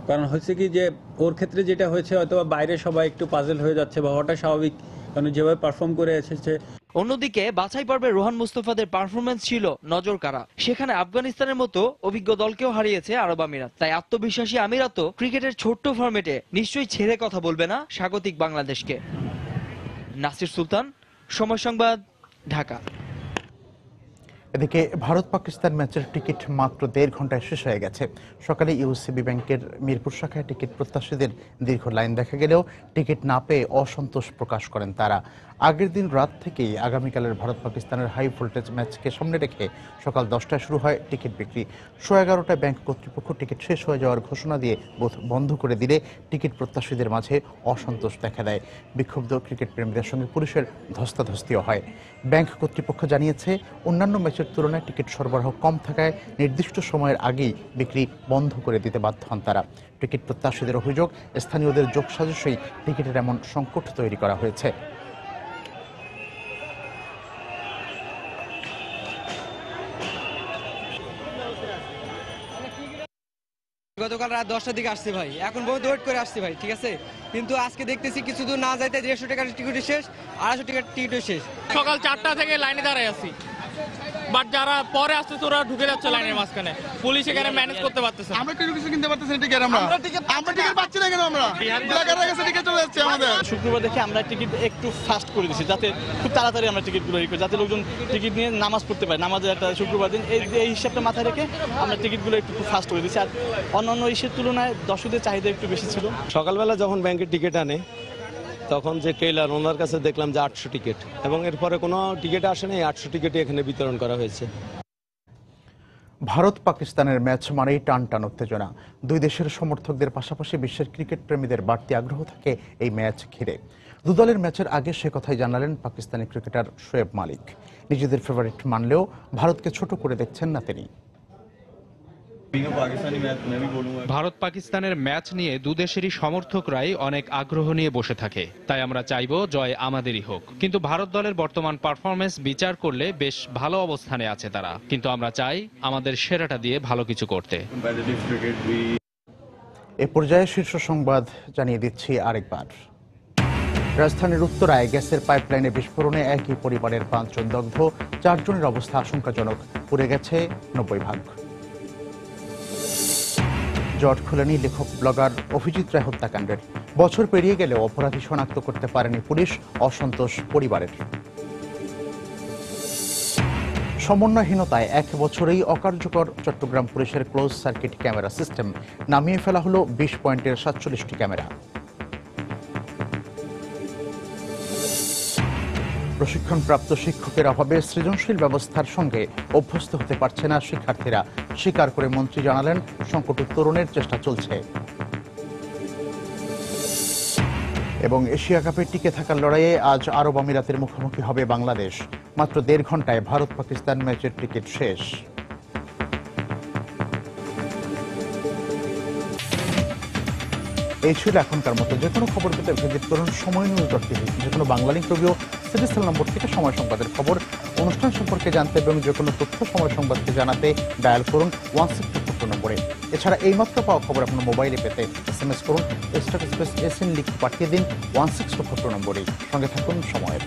কারণ হচ্ছে কি যে ওর ক্ষেত্রে যেটা হয়েছে হয়তো বাইরে সবাই একটু পাজল হয়ে যাচ্ছে বা হওয়াটা স্বাভাবিক, কারণ যেভাবে পারফর্ম করে এসেছে। অন্যদিকে বাছাই পর্বে রোহান মুস্তাফাদের পারফরমেন্স ছিল নজর কাড়া। সেখানে আফগানিস্তানের মতো অভিজ্ঞ দলকেও হারিয়েছে আরব আমিরাত। তাই আত্মবিশ্বাসী আমিরাতও ক্রিকেটের ছোট্ট ফরম্যাটে নিশ্চয়ই ছেড়ে কথা বলবে না স্বাগতিক বাংলাদেশকে। নাসির সুলতান, সময় সংবাদ, ঢাকা। এদিকে ভারত পাকিস্তান ম্যাচের টিকিট মাত্র 1.5 ঘন্টায় শেষ হয়ে গেছে। সকালে ইউসিবি ব্যাংকের মিরপুর শাখায় টিকিট প্রত্যাশীদের দীর্ঘ লাইন দেখা গেলেও টিকিট না পেয়ে অসন্তোষ প্রকাশ করেন তারা। আগের দিন রাত থেকেই আগামীকালের ভারত পাকিস্তানের হাই ভোল্টেজ ম্যাচকে সামনে রেখে সকাল 10টায় শুরু হয় টিকিট বিক্রি। 11:30টায় ব্যাংক কর্তৃপক্ষ টিকিট শেষ হয়ে যাওয়ার ঘোষণা দিয়ে বুথ বন্ধ করে দিলে টিকিট প্রত্যাশীদের মাঝে অসন্তোষ দেখা দেয়। বিক্ষুব্ধ ক্রিকেট প্রেমীদের সঙ্গে পুলিশের ধস্তাধস্তিও হয়। ব্যাংক কর্তৃপক্ষ জানিয়েছে, অন্যান্য ম্যাচের তুলনায় টিকিট সরবরাহ কম থাকায় নির্দিষ্ট সময়ের আগেই বিক্রি বন্ধ করে দিতে বাধ্য হন তারা। টিকিট প্রত্যাশীদের অভিযোগ, স্থানীয়দের যোগসাজশেই টিকিটের এমন সংকট তৈরি করা হয়েছে। গতকাল রাত 10টার দিকে আসছি ভাই, এখন বহুত ওয়েট করে আসছি ভাই, ঠিক আছে, কিন্তু আজকে দেখতেছি কিছু দূর না যাইতে 150 টাকার টিকিট শেষ, 250 টাকার টিকিট শেষ। সকাল 4টা থেকে লাইনে দাঁড়ায় আছি, বাট যারা পরে আসছে ওরা ঢুকে যাচ্ছে লাইনের মাঝখানে, পুলিশ এখানে ম্যানেজ করতে পারতেছে। আমরা কিছু কিনতে পারতেছি না টিকিট, আমরা টিকিট পাচ্ছি না কেন? আমরা ব্ল্যাকার কাছে টিকিট চলে যাচ্ছে আমাদের। শুক্রবার দেখে আমরা টিকিট একটু ফাস্ট করে দিচ্ছি, যাতে খুব তাড়াতাড়ি আমরা টিকিটগুলো করি, যাতে লোকজন টিকিট নিয়ে নামাজ পড়তে পারে। নামাজের একটা শুক্রবার দিন, এই হিসাবটা মাথায় রেখে আমরা টিকিটগুলো একটু খুব ফাস্ট করে দিচ্ছি। আর অন্যান্য ইস্যুর তুলনায় দর্শকদের চাহিদা একটু বেশি ছিল। সকালবেলা যখন ব্যাংকের টিকিট আনে তখন যে টেইলার ওনার কাছে দেখলাম যে 800 টিকিট, এবং এরপরে কোনো টিকিট আসে না, 800 টিকিটই এখানে বিতরণ করা হয়েছে। ভারত পাকিস্তানের ম্যাচ মানেই টান টান উত্তেজনা। দুই দেশের সমর্থকদের পাশাপাশি বিশ্বের ক্রিকেট প্রেমীদের বাড়তি আগ্রহ থাকে এই ম্যাচ ঘিরে। দু দলের ম্যাচের আগে সে কথাই জানালেন পাকিস্তানি ক্রিকেটার শোয়েব মালিক। নিজেদের ফেভারিট মানলেও ভারতকে ছোট করে দেখছেন না তিনি। ভারত পাকিস্তানের ম্যাচ নিয়ে দুদেশেরই সমর্থকরাই অনেক আগ্রহ নিয়ে বসে থাকে, তাই আমরা চাইবো জয় আমাদেরই হোক। কিন্তু ভারত দলের বর্তমান পারফরমেন্স বিচার করলে বেশ ভালো অবস্থানে আছে তারা, কিন্তু আমরা চাই আমাদের সেরাটা দিয়ে ভালো কিছু করতে। এ পর্যায়ে শীর্ষ সংবাদ জানিয়ে দিচ্ছি আরেকবার। রাজধানীর উত্তরায় গ্যাসের পাইপলাইনে বিস্ফোরণে একই পরিবারের 5 জন দগ্ধ, 4 জনের অবস্থা আশঙ্কাজনক, পুড়ে গেছে 90%। জট খুলেনি লেখক ব্লগার অভিজিৎ রায় হত্যাকাণ্ডের। বছর পেরিয়ে গেলেও অপরাধী শনাক্ত করতে পারেনি পুলিশ, অসন্তোষ পরিবারের। সমন্বয়হীনতায় 1 বছরেই অকার্যকর চট্টগ্রাম পুলিশের ক্লোজ সার্কিট ক্যামেরা সিস্টেম, নামিয়ে ফেলা হলো 20 পয়েন্টের 47টি ক্যামেরা। প্রশিক্ষণপ্রাপ্ত শিক্ষকের অভাবে সৃজনশীল ব্যবস্থার সঙ্গে অভ্যস্ত হতে পারছে না শিক্ষার্থীরা, স্বীকার করে মন্ত্রী জানালেন সংকট উত্তরণের চেষ্টা চলছে। এবং এশিয়া কাপে টিকে থাকার লড়াইয়ে আজ আরব আমিরাতের মুখোমুখি হবে বাংলাদেশ। মাত্র 1.5 ঘন্টায় ভারত পাকিস্তান ম্যাচের টিকিট শেষ। এই ছিল এখনকার মতো। যে কোনো খবর পেতে ভিজিট করুন সময় নিউজ.tv। যে কোনো Bangla link review serial number থেকে সময় সংবাদের খবর, অনুষ্ঠান সম্পর্কে জানতে এবং যে কোনো তথ্য সময় সংবাদকে জানাতে ডায়াল করুন 1644 নম্বরে। এছাড়া এইমাত্র পাওয়া খবর আপনার মোবাইলে পেতে SMS করুন *SN লিখে পাঠিয়ে দিন 1644 নম্বরে। সঙ্গে থাকুন সময়ের।